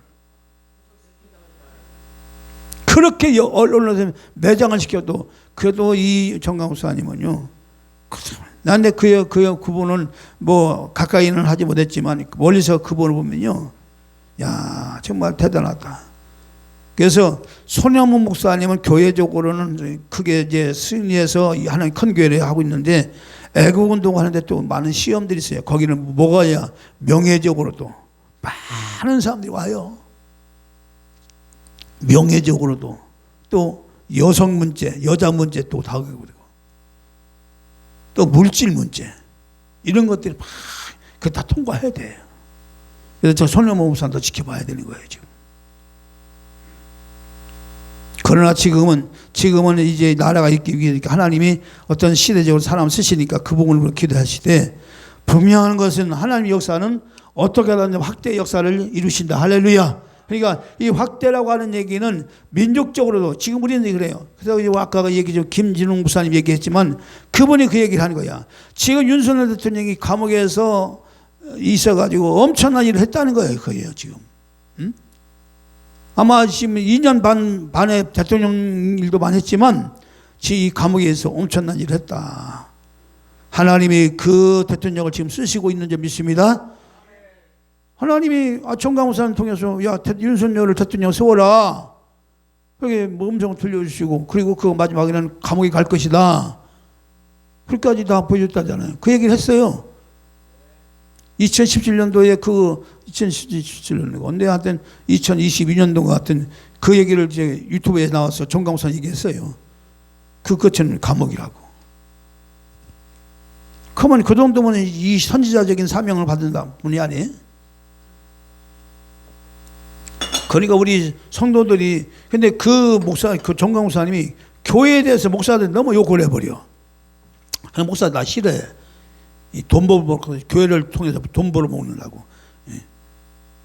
Speaker 1: 그렇게 언론에서 매장을 시켜도 그래도 이 정강무사님은요. 난데 그분은 뭐 가까이는 하지 못했지만 멀리서 그분을 보면요. 야 정말 대단하다. 그래서 손영문 목사님은 교회적으로는 크게 이제 승리해서 하나님 큰 교회를 하고 있는데 애국운동 하는데 또 많은 시험들이 있어요. 거기는 뭐가야 명예적으로도 많은 사람들이 와요. 명예적으로도 또 여성 문제, 여자 문제 또 다가오고 또 물질 문제 이런 것들이 막 그 다 통과해야 돼요. 그래서 저 손영문 목사도 지켜봐야 되는 거예요 지금. 그러나 지금은 이제 나라가 있기 위해 하나님이 어떤 시대적으로 사람 쓰시니까 그 부분을 기도하시되 분명한 것은 하나님의 역사는 어떻게 하든 확대 역사를 이루신다. 할렐루야. 그러니까 이 확대라고 하는 얘기는 민족적으로도 지금 우리는 그래요. 그래서 아까 얘기 좀 김진웅 목사님 얘기했지만 그분이 그 얘기를 하는 거야. 지금 윤석열 대통령이 감옥에서 있어가지고 엄청난 일을 했다는 거예요. 그게요 지금. 응? 아마 지금 2년 반에 대통령 일도 많이 했지만 이 감옥에서 엄청난 일을 했다. 하나님이 그 대통령을 지금 쓰시고 있는 줄 믿습니다. 하나님이 정강훈사를 통해서 야 윤석열을 대통령 세워라. 그게 뭐 음성을 들려주시고 그리고 그 마지막에는 감옥에 갈 것이다. 그까지 다 보여줬다잖아요. 그 얘기를 했어요. 2017년도에 그 2017년도 언제 하여튼 2022년도 같은 그 얘기를 이제 유튜브에 나와서 정강훈사 얘기했어요. 그 끝은 감옥이라고. 그러면 그 정도면 이 선지자적인 사명을 받은 분이 아니에요? 그러니까 우리 성도들이 근데 그 목사 그 정강훈사님이 교회에 대해서 목사들 너무 욕을 해버려. 목사들 다 싫어해. 이 돈 벌고 교회를 통해서 돈 벌어 먹느라고.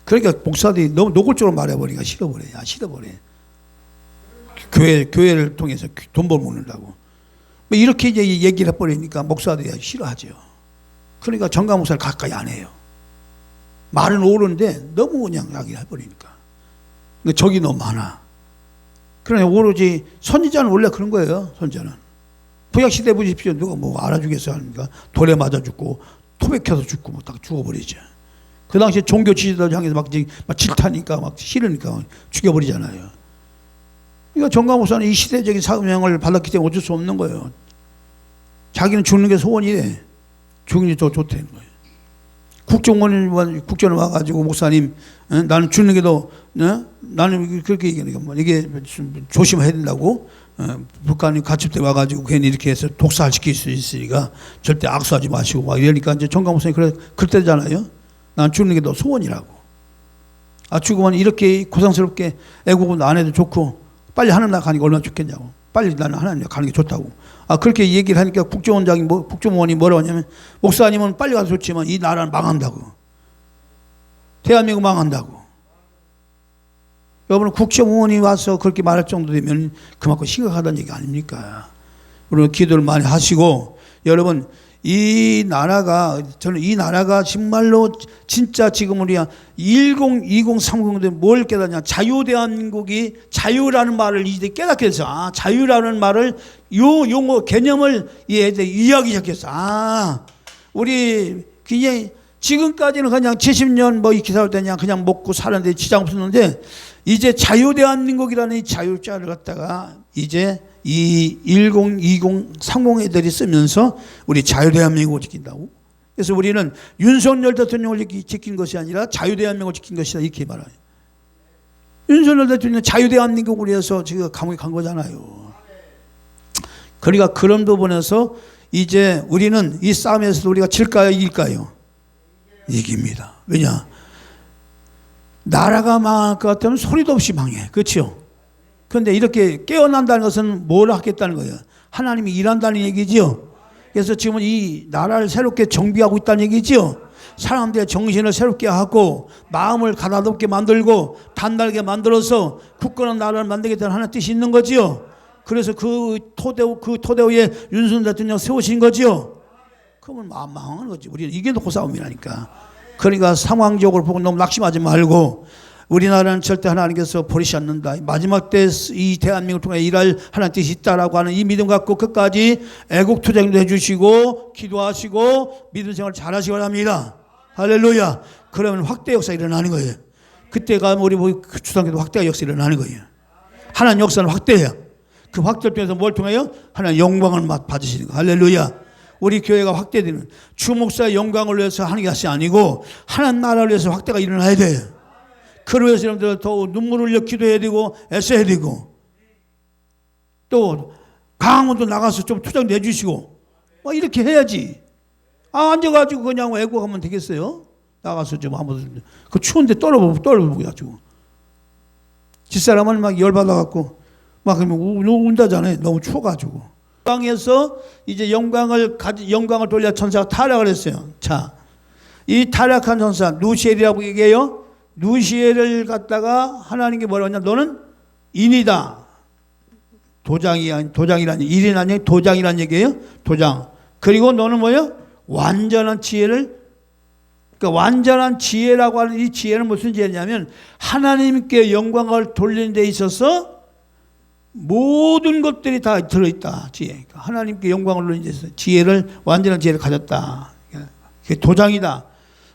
Speaker 1: 그러니까 목사들이 너무 노골적으로 말해버리니까 싫어버려. 싫어버려. 교회를 통해서 돈 벌어 먹느라고. 뭐 이렇게 이제 얘기를 해버리니까 목사들이 싫어하죠. 그러니까 정강 목사를 가까이 안 해요. 말은 옳은데 너무 그냥 이야기를 해버리니까. 적이 너무 많아. 그러니 오로지 선지자는 원래 그런 거예요. 선지자는. 구약시대 보십시오. 누가 뭐 알아주겠어 하니까 돌에 맞아 죽고 토백혀서 죽고 뭐 딱 죽어버리죠. 그 당시에 종교 지지자들 향해서 막 질타니까 막 싫으니까 죽여버리잖아요. 그러니까 정강 목사는 이 시대적인 사명을 받았기 때문에 어쩔 수 없는 거예요. 자기는 죽는 게 소원이래. 죽는 게 더 좋다는 거예요. 국정원에 와가지고 목사님, 나는 죽는 게 더, 나는 그렇게 얘기하니까 뭐 이게 조심해야 된다고. 북한이 가첩대 와가지고 괜히 이렇게 해서 독살시킬 수 있으니까 절대 악수하지 마시고 막 이러니까 이제 정강 목사님 그랬잖아요. 난 죽는 게 더 소원이라고. 죽으면 이렇게 고상스럽게 애국은 안 해도 좋고 빨리 하늘 나라 가는 게 얼마나 좋겠냐고. 빨리 나는 하나님 나라 가는 게 좋다고. 그렇게 얘기를 하니까 국정원이 뭐라고 하냐면 목사님은 빨리 가서 좋지만 이 나라는 망한다고. 대한민국 망한다고. 여러분 국정원이 와서 그렇게 말할 정도 되면 그만큼 심각하다는 얘기 아닙니까? 여러분 기도를 많이 하시고 여러분 저는 이 나라가 정말로 진짜 지금 우리 102030대 뭘 깨닫냐. 자유대한민국이 자유라는 말을 이제 깨닫게 됐어. 자유라는 말을 용어 개념을 이해하기 시작했어. 우리 그냥 지금까지는 그냥 70년 뭐 이렇게 살 때냐 그냥 먹고 사는데 지장 없었는데 이제 자유대한민국이라는 이 자유자를 갖다가 이제 이 102030 애들이 쓰면서 우리 자유대한민국을 지킨다고. 그래서 우리는 윤석열 대통령을 지킨 것이 아니라 자유대한민국을 지킨 것이다 이렇게 말해요. 윤석열 대통령은 자유대한민국을 위해서 지금 감옥에 간 거잖아요. 그러니까 그런 부분에서 이제 우리는 이 싸움에서 우리가 질까요 이길까요? 이깁니다. 왜냐? 나라가 망할 것 같으면 소리도 없이 망해. 그렇죠? 그런데 이렇게 깨어난다는 것은 뭘 하겠다는 거예요? 하나님이 일한다는 얘기죠. 그래서 지금은 이 나라를 새롭게 정비하고 있다는 얘기죠. 사람들의 정신을 새롭게 하고 마음을 가다롭게 만들고 단단하게 만들어서 굳건한 나라를 만들겠다는 하나의 뜻이 있는 거죠. 그래서 그 토대 위에 윤석열 대통령 세우신 거죠. 그러면 망하는 거지. 우리는 이겨놓고 싸움이라니까. 그러니까 상황적으로 보고 너무 낙심하지 말고 우리나라는 절대 하나님께서 버리지 않는다. 마지막 때 이 대한민국을 통해 일할 하나님 뜻이 있다라고 하는 이 믿음 갖고 끝까지 애국투쟁도 해주시고 기도하시고 믿음 생활 잘하시기 바랍니다. 할렐루야. 그러면 확대 역사 일어나는 거예요. 그때가 우리 주상교도 확대가 역사 일어나는 거예요. 하나님 역사는 확대해요. 그 확대를 통해서 뭘 통해요? 하나님 영광을 받으시는 거예요. 할렐루야. 우리 교회가 확대되는 주목사의 영광을 위해서 하는 것이 아니고 하나님 나라를 위해서 확대가 일어나야 돼요. 그를 위해서 여러분들 더 눈물을 흘려 기도해야 되고 애써야 되고 또 강원도 나가서 좀 투정 내주시고 뭐 이렇게 해야지. 앉아가지고 그냥 애국하면 되겠어요? 나가서 좀 한번 그 추운데 떨어보고 가지고 집사람은 막 열받아갖고 막 운다잖아요. 너무 추워가지고. 영광에서 이제 영광을 돌려 천사가 타락을 했어요. 자, 이 타락한 천사 누시엘이라고 얘기해요. 누시엘을 갖다가 하나님께 뭐라고 하냐? 너는 인이다. 도장이라는 일인 아니에요. 도장이라는 얘기예요. 도장. 그리고 너는 뭐예요? 완전한 지혜를. 그러니까 완전한 지혜라고 하는 이 지혜는 무슨 지혜냐면 하나님께 영광을 돌리는 데 있어서 모든 것들이 다 들어있다. 지혜. 하나님께 영광을 돌리면서 지혜를, 완전한 지혜를 가졌다. 그게 도장이다.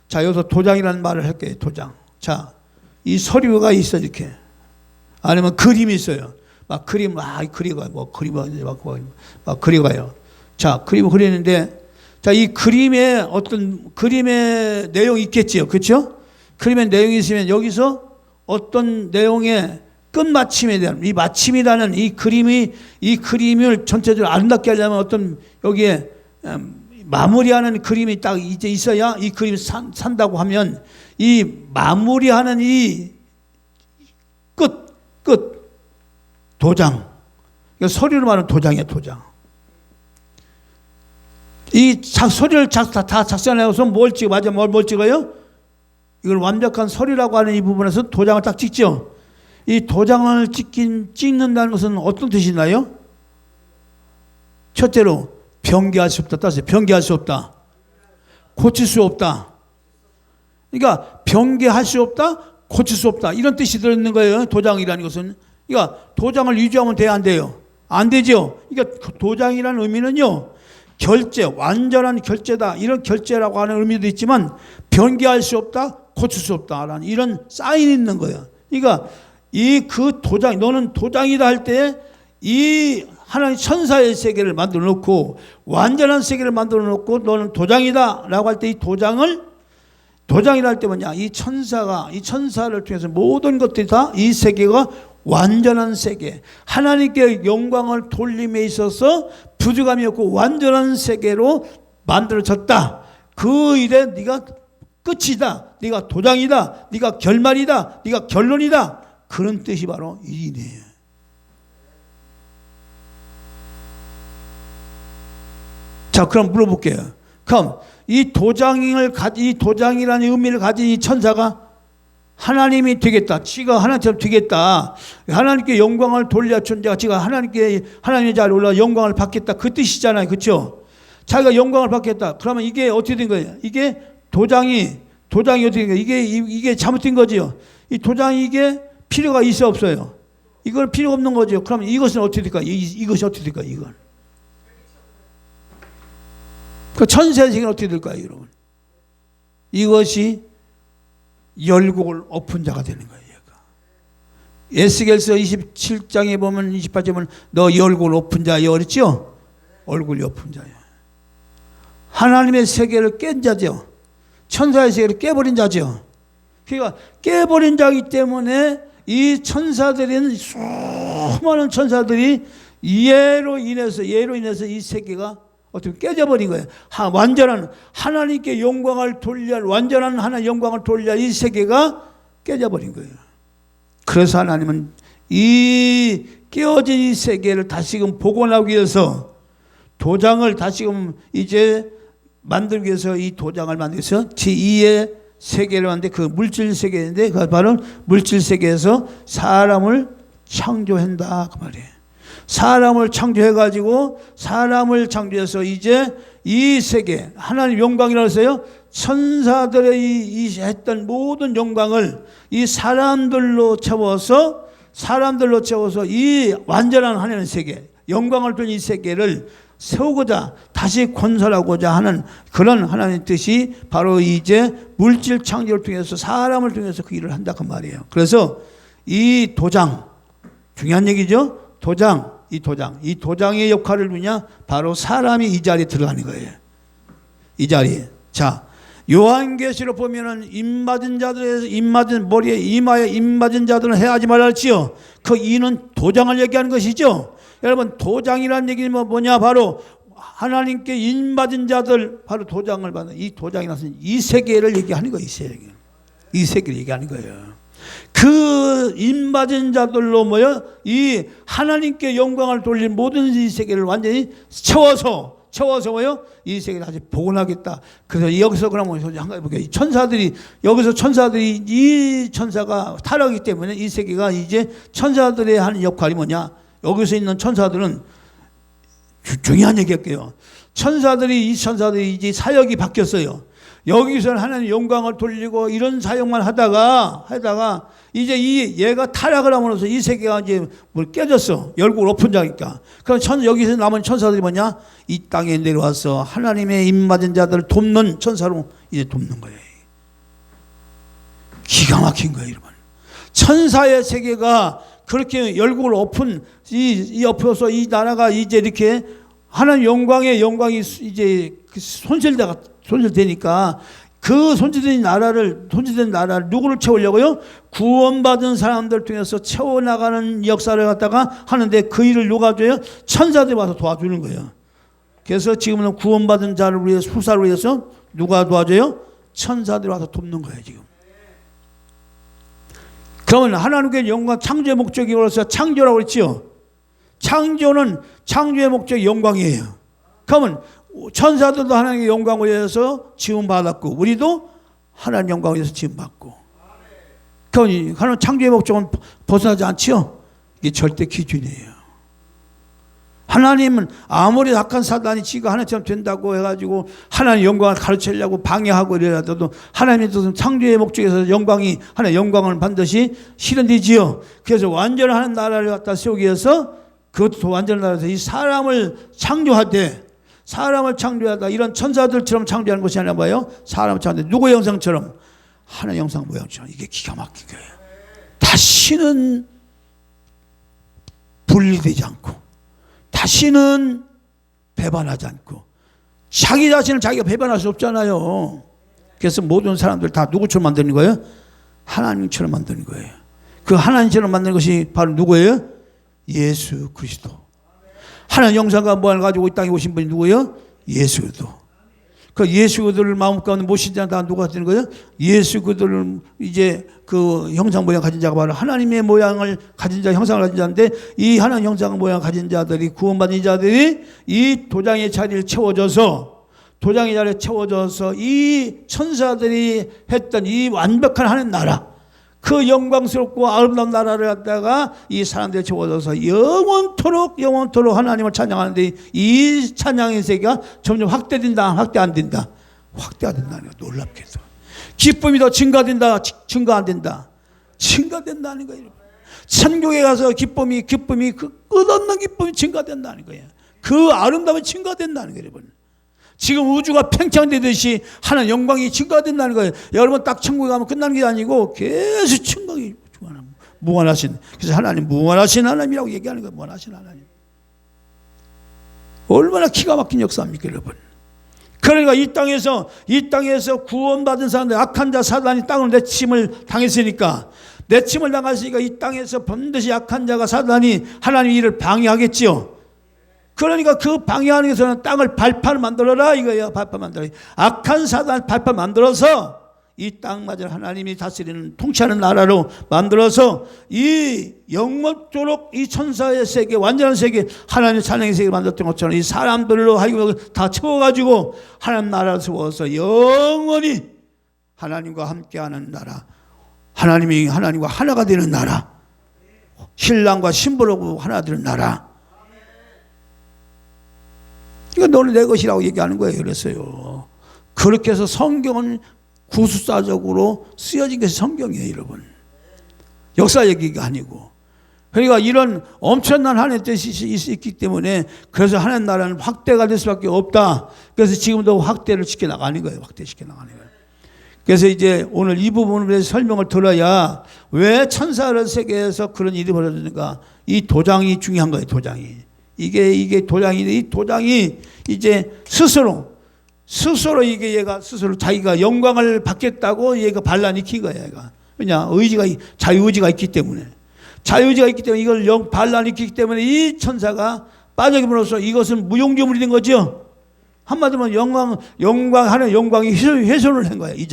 Speaker 1: 자, 여기서 도장이라는 말을 할게요. 도장. 자, 이 서류가 있어, 이렇게. 아니면 그림이 있어요. 막 그림, 그리가, 막 그려가요. 자, 그림 그리는데, 자, 이 그림에 어떤, 그림의 내용이 있겠지요. 그렇죠? 그림의 내용이 있으면 여기서 어떤 내용의 끝마침에 대한, 이 마침이라는 이 그림을 전체적으로 아름답게 하려면 어떤, 여기에, 마무리하는 그림이 딱 이제 있어야 이 그림이 산다고 하면, 이 마무리하는 이 끝, 도장. 서류로 말하는 도장이에요, 도장. 이 서류를 다 작성해서 뭘 찍어? 맞아, 뭘 찍어요? 이걸 완벽한 서류라고 하는 이 부분에서 도장을 딱 찍죠. 이 도장을 찍는다는 것은 어떤 뜻이나요? 첫째로, 변개할 수 없다. 따라서 변개할 수 없다. 고칠 수 없다. 그러니까 변개할 수 없다, 고칠 수 없다. 이런 뜻이 들어있는 거예요. 도장이라는 것은. 그러니까 도장을 유지하면 돼요, 안 돼요? 안 되죠. 그러니까 도장이라는 의미는요, 결제, 완전한 결제다. 이런 결제라고 하는 의미도 있지만 변개할 수 없다, 고칠 수 없다라는 이런 사인이 있는 거예요. 그러니까 그 도장, 너는 도장이다 할 때 이 하나님 천사의 세계를 만들어 놓고 완전한 세계를 만들어 놓고 너는 도장이다 라고 할 때 이 도장이라 할 때 뭐냐, 이 천사를 통해서 모든 것들이 다 이 세계가 완전한 세계, 하나님께 영광을 돌림에 있어서 부족함이 없고 완전한 세계로 만들어졌다. 그 일에 네가 끝이다, 네가 도장이다, 네가 결말이다, 네가 결론이다. 그런 뜻이 바로 이 일이에요. 자, 그럼 물어볼게요. 그럼 이 도장이라는 의미를 가진 이 천사가 하나님이 되겠다. 지가 하나님처럼 되겠다. 하나님께 영광을 돌려 존재가 지가 하나님의 자리에 올라 영광을 받겠다. 그 뜻이잖아요. 그렇죠? 자기가 영광을 받겠다. 그러면 이게 어떻게 된 거예요? 이게 도장이 어떻게 된 거예요? 이게 잘못된 거지요. 이 도장이 이게 필요가 있어 없어요? 이건 필요 없는 거죠. 그러면 이것은 어떻게 될까요? 이것이 어떻게 될까요? 이건. 그 천사의 세계는 어떻게 될까요, 여러분? 이것이 열국을 엎은 자가 되는 거예요. 에스겔서 27장에 보면 28장에 보면 너 열국을 엎은 자여 그랬죠? 얼굴이 엎은 자예요. 하나님의 세계를 깬 자죠. 천사의 세계를 깨버린 자죠. 그러니까 깨버린 자이기 때문에 이 천사들은, 수많은 천사들이 예로 인해서 이 세계가 어떻게 깨져버린 거예요. 완전한 하나님께 영광을 완전한 하나님 영광을 돌려 이 세계가 깨져버린 거예요. 그래서 하나님은 이 깨어진 이 세계를 다시금 복원하기 위해서 도장을 다시금 이제 만들기 위해서 이 도장을 만들기 위해서 제2의 세계를 만드는데, 그 물질 세계인데 그 바로 물질 세계에서 사람을 창조한다 그 말이에요. 사람을 창조해가지고 사람을 창조해서 이제 이 세계 하나님 영광이라고 했어요. 천사들의 이 했던 모든 영광을 이 사람들로 채워서 이 완전한 하나님의 세계, 영광을 둔 이 세계를 세우고자 다시 건설하고자 하는 그런 하나님의 뜻이 바로 이제 물질 창조를 통해서 사람을 통해서 그 일을 한다 그 말이에요. 그래서 이 도장, 중요한 얘기죠. 이 도장의 역할을 누냐? 바로 사람이 이 자리에 들어가는 거예요. 이 자리에. 자, 요한계시록 보면은 머리에 이마에 임맞은 자들은 해하지 말라 했지요. 그 이는 도장을 얘기하는 것이죠. 여러분, 도장이라는 얘기는 뭐냐? 바로 하나님께 임맞은 자들, 바로 도장을 받는 이 도장이라서 이 세계를 얘기하는 거예요. 이 세계를 얘기하는 거예요. 그 임맞은 자들로 이 하나님께 영광을 돌린 모든 이 세계를 완전히 채워서 이 세계를 다시 복원하겠다. 그래서 여기서 그러면 한가지 볼게요. 천사들이 이 천사가 타락이기 때문에 이 세계가 이제 천사들의 하는 역할이 뭐냐? 여기서 있는 천사들은 중요한 얘기할게요. 이 천사들이 이제 사역이 바뀌었어요. 여기서는 하나님 영광을 돌리고 이런 사역만 하다가 이제 얘가 타락을 함으로써 이 세계가 이제 뭘 깨졌어. 열국을 엎은 자니까. 그럼 여기서 남은 천사들이 뭐냐? 이 땅에 내려와서 하나님의 임맞은 자들을 돕는 천사로 이제 돕는 거예요. 기가 막힌 거예요, 여러분. 천사의 세계가 그렇게 열국을 엎은 이 엎어서 이 나라가 이제 이렇게 하나님 영광이 이제 손실되니까 그 손실된 나라를 누구를 채우려고요? 구원받은 사람들 통해서 채워나가는 역사를 갖다가 하는데 그 일을 누가 줘요? 천사들이 와서 도와주는 거예요. 그래서 지금은 구원받은 자를 위해서 후사를 위해서 누가 도와줘요? 천사들이 와서 돕는 거예요, 지금. 그러면 하나님께 영광, 창조의 목적이 그래서 창조라고 그랬지요. 창조는 창조의 목적이 영광이에요. 그러면 천사들도 하나님의 영광을 위해서 지음받았고 우리도 하나님 영광을 위해서 지음받고. 그러면 하나님 창조의 목적은 벗어나지 않지요. 이게 절대 기준이에요. 하나님은 아무리 악한 사단이 지가 하나님처럼 된다고 해가지고 하나님 영광을 가르치려고 방해하고 이래도 하나님의 뜻은 창조의 목적에서 하나님 영광을 반드시 실현되지요. 그래서 완전한 하나님 나라를 갖다 세우기 위해서 그것도 완전한 나라에서 이 사람을 창조하다 이런 천사들처럼 창조하는 것이 아니라 뭐예요? 사람을 창조하다 누구의 형상처럼? 하나님 형상 모양처럼. 이게 기가 막힌 거예요. 다시는 분리되지 않고 다시는 배반하지 않고 자기 자신을 자기가 배반할 수 없잖아요. 그래서 모든 사람들 다 누구처럼 만드는 거예요? 하나님처럼 만드는 거예요. 그 하나님처럼 만드는 것이 바로 누구예요? 예수 그리스도. 하나님 영상과 모양을 가지고 이 땅에 오신 분이 누구예요? 예수 그리스도. 그 예수 그들을 마음 가운데 모신 자는 다 누가 되는 거예요? 예수 그들을 이제 그 형상 모양 가진 자가 바로 하나님의 모양을 가진 자, 형상을 가진 자인데 이 하나님 형상 모양 가진 자들이 구원받은 자들이 이 도장의 자리를 채워줘서 이 천사들이 했던 이 완벽한 하나님 나라 그 영광스럽고 아름다운 나라를 갖다가 이 사람들이 채워져서 영원토록 하나님을 찬양하는데 이 찬양의 세계가 점점 확대가 안 된다. 확대가 된다는 거예요. 놀랍게도. 기쁨이 더 증가 안 된다. 증가된다는 거예요. 천국에 가서 기쁨이 그 끝없는 기쁨이 증가된다는 거예요. 그 아름다움이 증가된다는 거예요, 여러분. 지금 우주가 팽창되듯이 하나님 영광이 증가된다는 거예요. 여러분 딱 천국에 가면 끝나는 게 아니고 계속 천국이 무한하신. 그래서 하나님 무한하신 하나님이라고 얘기하는 거예요. 무한하신 하나님. 얼마나 기가 막힌 역사입니까, 여러분. 그러니까 이 땅에서 구원받은 사람들, 악한 자 사단이 땅으로 내침을 당했으니까 이 땅에서 반드시 악한 자가 사단이 하나님의 일을 방해하겠지요. 그러니까 그 방해하는 것은 땅을 발판 만들어라 이거예요. 발판 만들어라. 악한 사단 발판 만들어서 이 땅마저 하나님이 다스리는 통치하는 나라로 만들어서 이 영원토록 이 천사의 세계 완전한 세계 하나님의 찬양의 세계를 만들었던 것처럼 이 사람들로 하여금 다 채워가지고 하나님 나라를 세워서 영원히 하나님과 함께하는 나라, 하나님과 하나가 되는 나라, 신랑과 신부로 하나 되는 나라. 이거 너는 내 것이라고 얘기하는 거예요. 그랬어요. 그렇게 해서 성경은 구술사적으로 쓰여진 것이 성경이에요, 여러분. 역사 얘기가 아니고. 그러니까 이런 엄청난 하나님의 뜻이 있기 때문에 그래서 하나님 나라는 확대가 될 수밖에 없다. 그래서 지금도 확대를 시켜나가는 거예요. 확대시켜나가는 거예요. 그래서 이제 오늘 이 부분에 대해서 설명을 들어야 왜 천사를 세계에서 그런 일이 벌어지는가. 이 도장이 중요한 거예요. 도장이. 이게 도장인데 이 도장이 이제 스스로 얘가 스스로 자기가 영광을 받겠다고 얘가 반란이 킨 거야. 얘가. 왜냐? 자유의지가 있기 때문에 이걸 반란이 있기 때문에 이 천사가 빠져김으로써 이것은 무용지물이 된 거죠. 한마디로 하나님 영광이 훼손을 한 거야. 이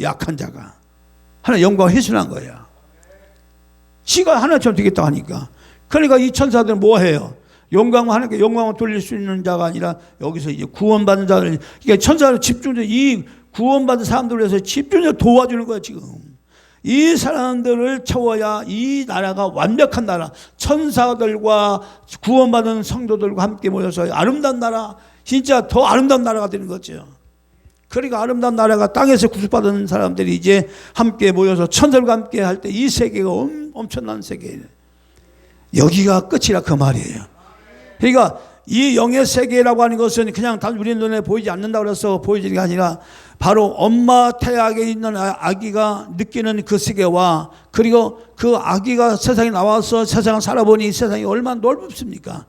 Speaker 1: 약한 자가 하나님 영광을 훼손한 거야. 지가 하나님처럼 되겠다 하니까. 그러니까 이 천사들은 뭐 해요? 하나님께 영광을 돌릴 수 있는 자가 아니라 여기서 이제 구원받은 자들, 그러니까 천사를 이 구원받은 사람들을 위해서 집중적으로 도와주는 거야, 지금. 이 사람들을 채워야 이 나라가 완벽한 나라, 천사들과 구원받은 성도들과 함께 모여서 아름다운 나라, 진짜 더 아름다운 나라가 되는 거죠. 그러니까 아름다운 나라가 땅에서 구속받은 사람들이 이제 함께 모여서 천사들과 함께 할 때 이 세계가 엄청난 세계예요. 여기가 끝이라 그 말이에요. 그러니까 이 영의 세계라고 하는 것은 그냥 단 우리 눈에 보이지 않는다고 해서 보이지는 게 아니라 바로 엄마 태아에 있는 아기가 느끼는 그 세계와 그리고 그 아기가 세상에 나와서 세상을 살아보니 세상이 얼마나 넓습니까?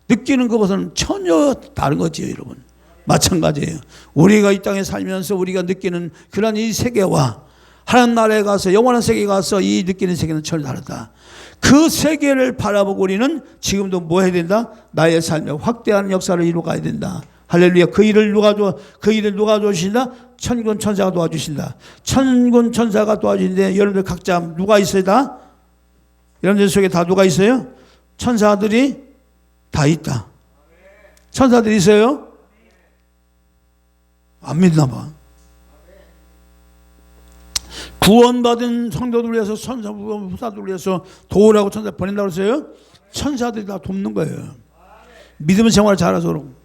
Speaker 1: 느끼는 것은 전혀 다른 거지요, 여러분. 마찬가지예요. 우리가 이 땅에 살면서 우리가 느끼는 그런 이 세계와 하나님 나라에 가서 영원한 세계에 가서 이 느끼는 세계는 전혀 다르다. 그 세계를 바라보고 우리는 지금도 뭐 해야 된다? 나의 삶에 확대하는 역사를 이루어가야 된다. 할렐루야. 그 일을 누가 도와주신다? 천군 천사가 도와주신다. 천군 천사가 도와주시는데 여러분들 각자 누가 있어야 다? 여러분들 속에 다 누가 있어요? 천사들이 다 있다. 천사들이 있어요? 안 믿나 봐. 구원받은 성도들 위해서 천사, 후사들 위해서 도우라고 천사 보낸다고 했어요? 천사들이 다 돕는 거예요. 믿음 생활을 잘하도록.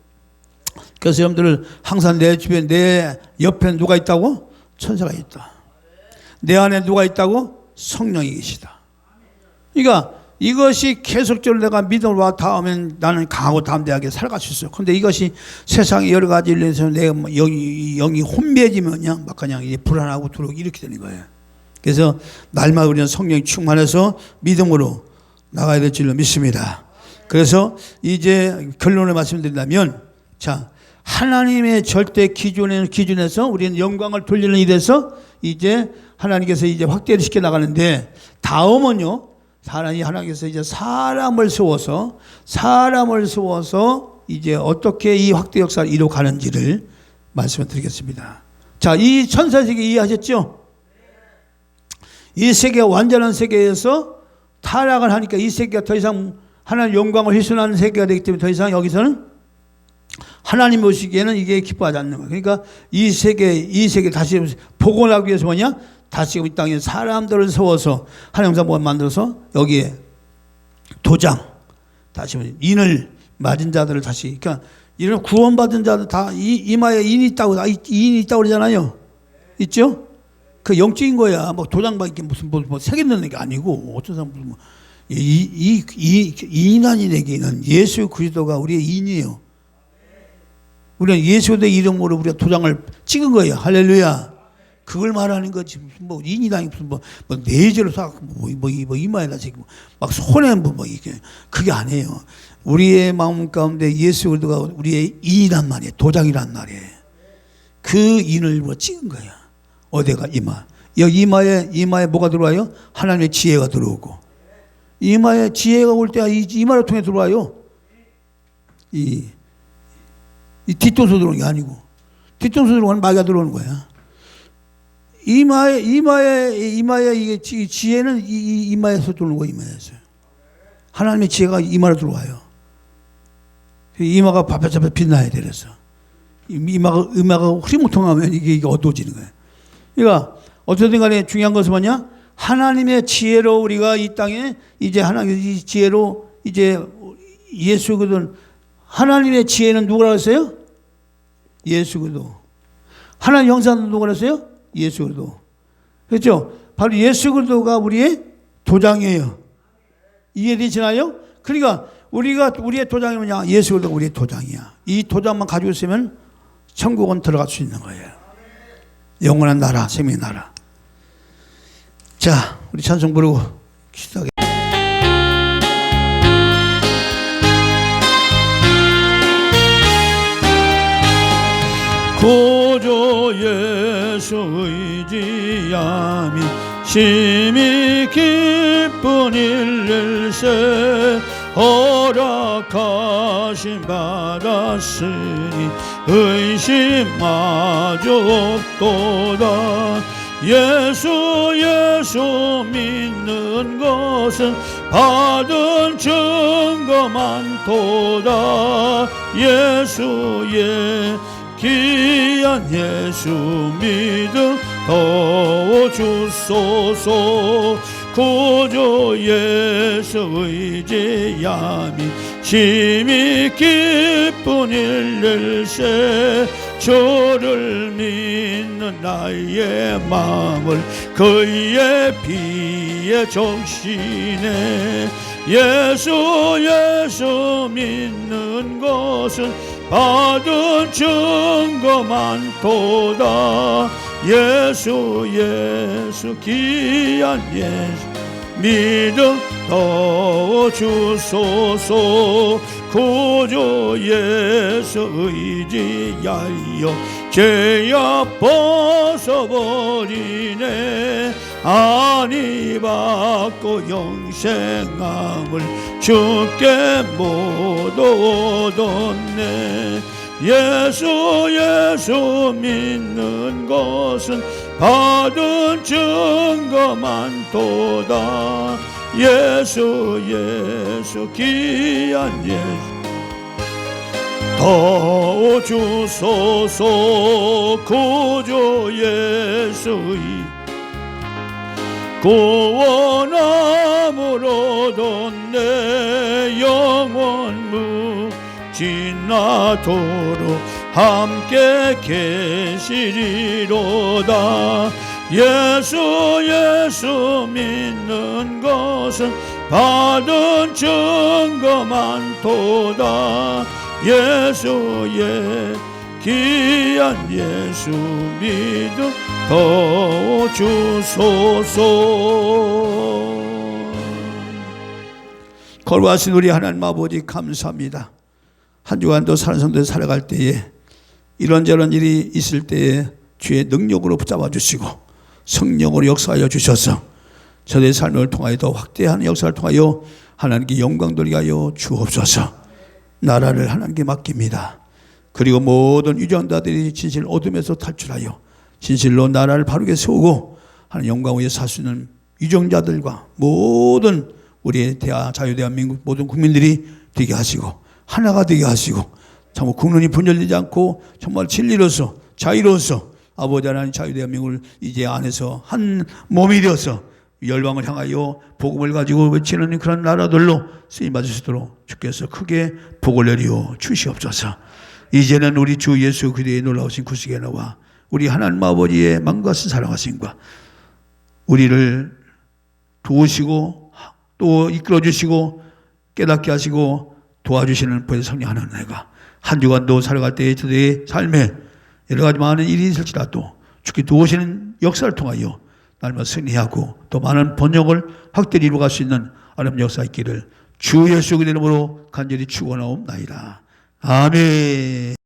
Speaker 1: 그래서 여러분들 항상 내 주변, 내 옆에 누가 있다고? 천사가 있다. 내 안에 누가 있다고? 성령이 계시다. 그러니까 이것이 계속적으로 내가 믿음으로 닿으면 나는 강하고 담대하게 살아갈 수 있어요. 그런데 이것이 세상의 여러 가지 일에서 내가 영이 혼미해지면 그냥 이제 불안하고 두려워 이렇게 되는 거예요. 그래서 날마다 우리는 성령이 충만해서 믿음으로 나가야 될 줄로 믿습니다. 그래서 이제 결론을 말씀드린다면, 자, 하나님의 절대 기준에서 우리는 영광을 돌리는 일에서 이제 하나님께서 이제 확대를 시켜 나가는데, 다음은요, 하나님께서 이제 사람을 세워서 이제 어떻게 이 확대 역사를 이루어가는지를 말씀을 드리겠습니다. 자, 이 천사 세계 이해하셨죠? 이 세계가 완전한 세계에서 타락을 하니까 이 세계가 더 이상 하나님 영광을 훼손하는 세계가 되기 때문에 더 이상 여기서는 하나님 보시기에는 이게 기뻐하지 않는 거예요. 그러니까 이 세계 다시 복원하기 위해서 뭐냐? 다시 이 땅에 사람들을 세워서 하나님 영상을 만들어서 여기에 도장, 다시 인을 맞은 자들을 다시, 그러니까 이런 구원받은 자들 다 이마에 인이 있다고 그러잖아요. 있죠? 그 영적인 거야. 뭐 도장 받기 무슨 뭐 새겨 넣는 게 아니고, 어떤 사람 무슨 인안인에게는 예수 그리스도가 우리의 인이에요. 우리는 예수의 이름으로 우리가 도장을 찍은 거예요. 할렐루야. 그걸 말하는 거지. 무슨 뭐 인이다, 무슨 뭐 내재로 싹 뭐 이마에다 지금 막 손에 뭐 이게 그게 아니에요. 우리의 마음 가운데 예수 그리스도가 우리의 인이란 말이에요. 도장이란 말이에요. 그 인을 뭐 찍은 거야. 어디가 이마. 여기 이마에 뭐가 들어와요? 하나님의 지혜가 들어오고. 이마에 지혜가 올 때 이마를 통해 들어와요. 이 뒷돈소 들어오는 게 아니고, 뒷돈소 들어오는 마귀가 들어오는 거야. 이마에 이게 지혜는 이마에서 들어오는 거야. 이마에서 하나님의 지혜가 이마로 들어와요. 이마가 바짝바짝 빛나야 돼. 그래서 이마가 흐리무통하면 이게 어두워지는 거야. 그러니까 어쨌든 간에 중요한 것은 뭐냐? 하나님의 지혜로 우리가 이 땅에 이제 하나님의 지혜로 이제 예수 그리스도, 하나님의 지혜는 누구라고 했어요? 예수 그리스도. 하나님 형상은 누구라고 했어요? 예수 그리스도. 그렇죠? 바로 예수 그리스도가 우리의 도장이에요. 이해되시나요? 그러니까 우리의 도장이 뭐냐? 예수 그리스도가 우리의 도장이야. 이 도장만 가지고 있으면 천국은 들어갈 수 있는 거예요. 영원한 나라, 생명의 나라. 자, 우리 찬송 부르고 기도하겠습니다. 구주 예수 의지함이 심히 기쁜 일일세 허락하심 받았으니 의심마저 없도다. 예수 믿는 것은 받은 증거 많도다. 예수의 귀한 예수 믿음 더 주소서. 구주 예수 의지함이 심히 기쁜 일일세 주를 믿는 나의 마음을 그의 피에 적시네. 예수 믿는 것은 받은 증거 많도다. 예수 귀한 예수 믿음 더 주소서. 구주 예수 의지하여 죄악 벗어버리네. 안위 받고 영생함을 주께 모두 얻었네. 예수 믿는 것은 받은 증거 많도다. 예수 귀한 예수 더 주소서. 구주 예수의 구원함을 얻었네. 영원 무진하도록 함께 계시리로다. 예수 믿는 것은 받은 증거 많도다. 예수의 귀한 예수 믿음 더 주소서. 걸어가신 우리 하나님 아버지 감사합니다. 한 주간도 사는 성도에 살아갈 때에 이런저런 일이 있을 때에 주의 능력으로 붙잡아 주시고 성령으로 역사하여 주셔서 저의 삶을 통하여 더 확대하는 역사를 통하여 하나님께 영광 돌리게 하여 주옵소서. 나라를 하나님께 맡깁니다. 그리고 모든 유전자들이 진실 어둠에서 탈출하여 진실로 나라를 바르게 세우고 하나님 영광 위에 살 수 있는 유정자들과 모든 우리의 자유대한민국 모든 국민들이 되게 하시고 하나가 되게 하시고 정말 국론이 분열되지 않고 정말 진리로서 자유로서 아버지 하나님 자유대한민국을 이제 안에서 한 몸이 되어서 열방을 향하여 복음을 가지고 외치는 그런 나라들로 쓰임받을 수 있도록 주께서 크게 복을 내려 주시옵소서. 이제는 우리 주 예수 그리스도의 놀라우신 구속의 나와 우리 하나님 아버지의 만가신 사랑하심과 우리를 도우시고 또 이끌어주시고 깨닫게 하시고 도와주시는 보혜사 성령 하나님과 한 주간도 살아갈 때의 저의 삶에 여러 가지 많은 일이 있을지라도 주께 도우시는 역사를 통하여 날마다 승리하고 또 많은 번영을 확대히 이루어갈 수 있는 아름다운 역사 있기를 주 예수 그리스도 이름으로 간절히 축원하옵나이다. 아멘.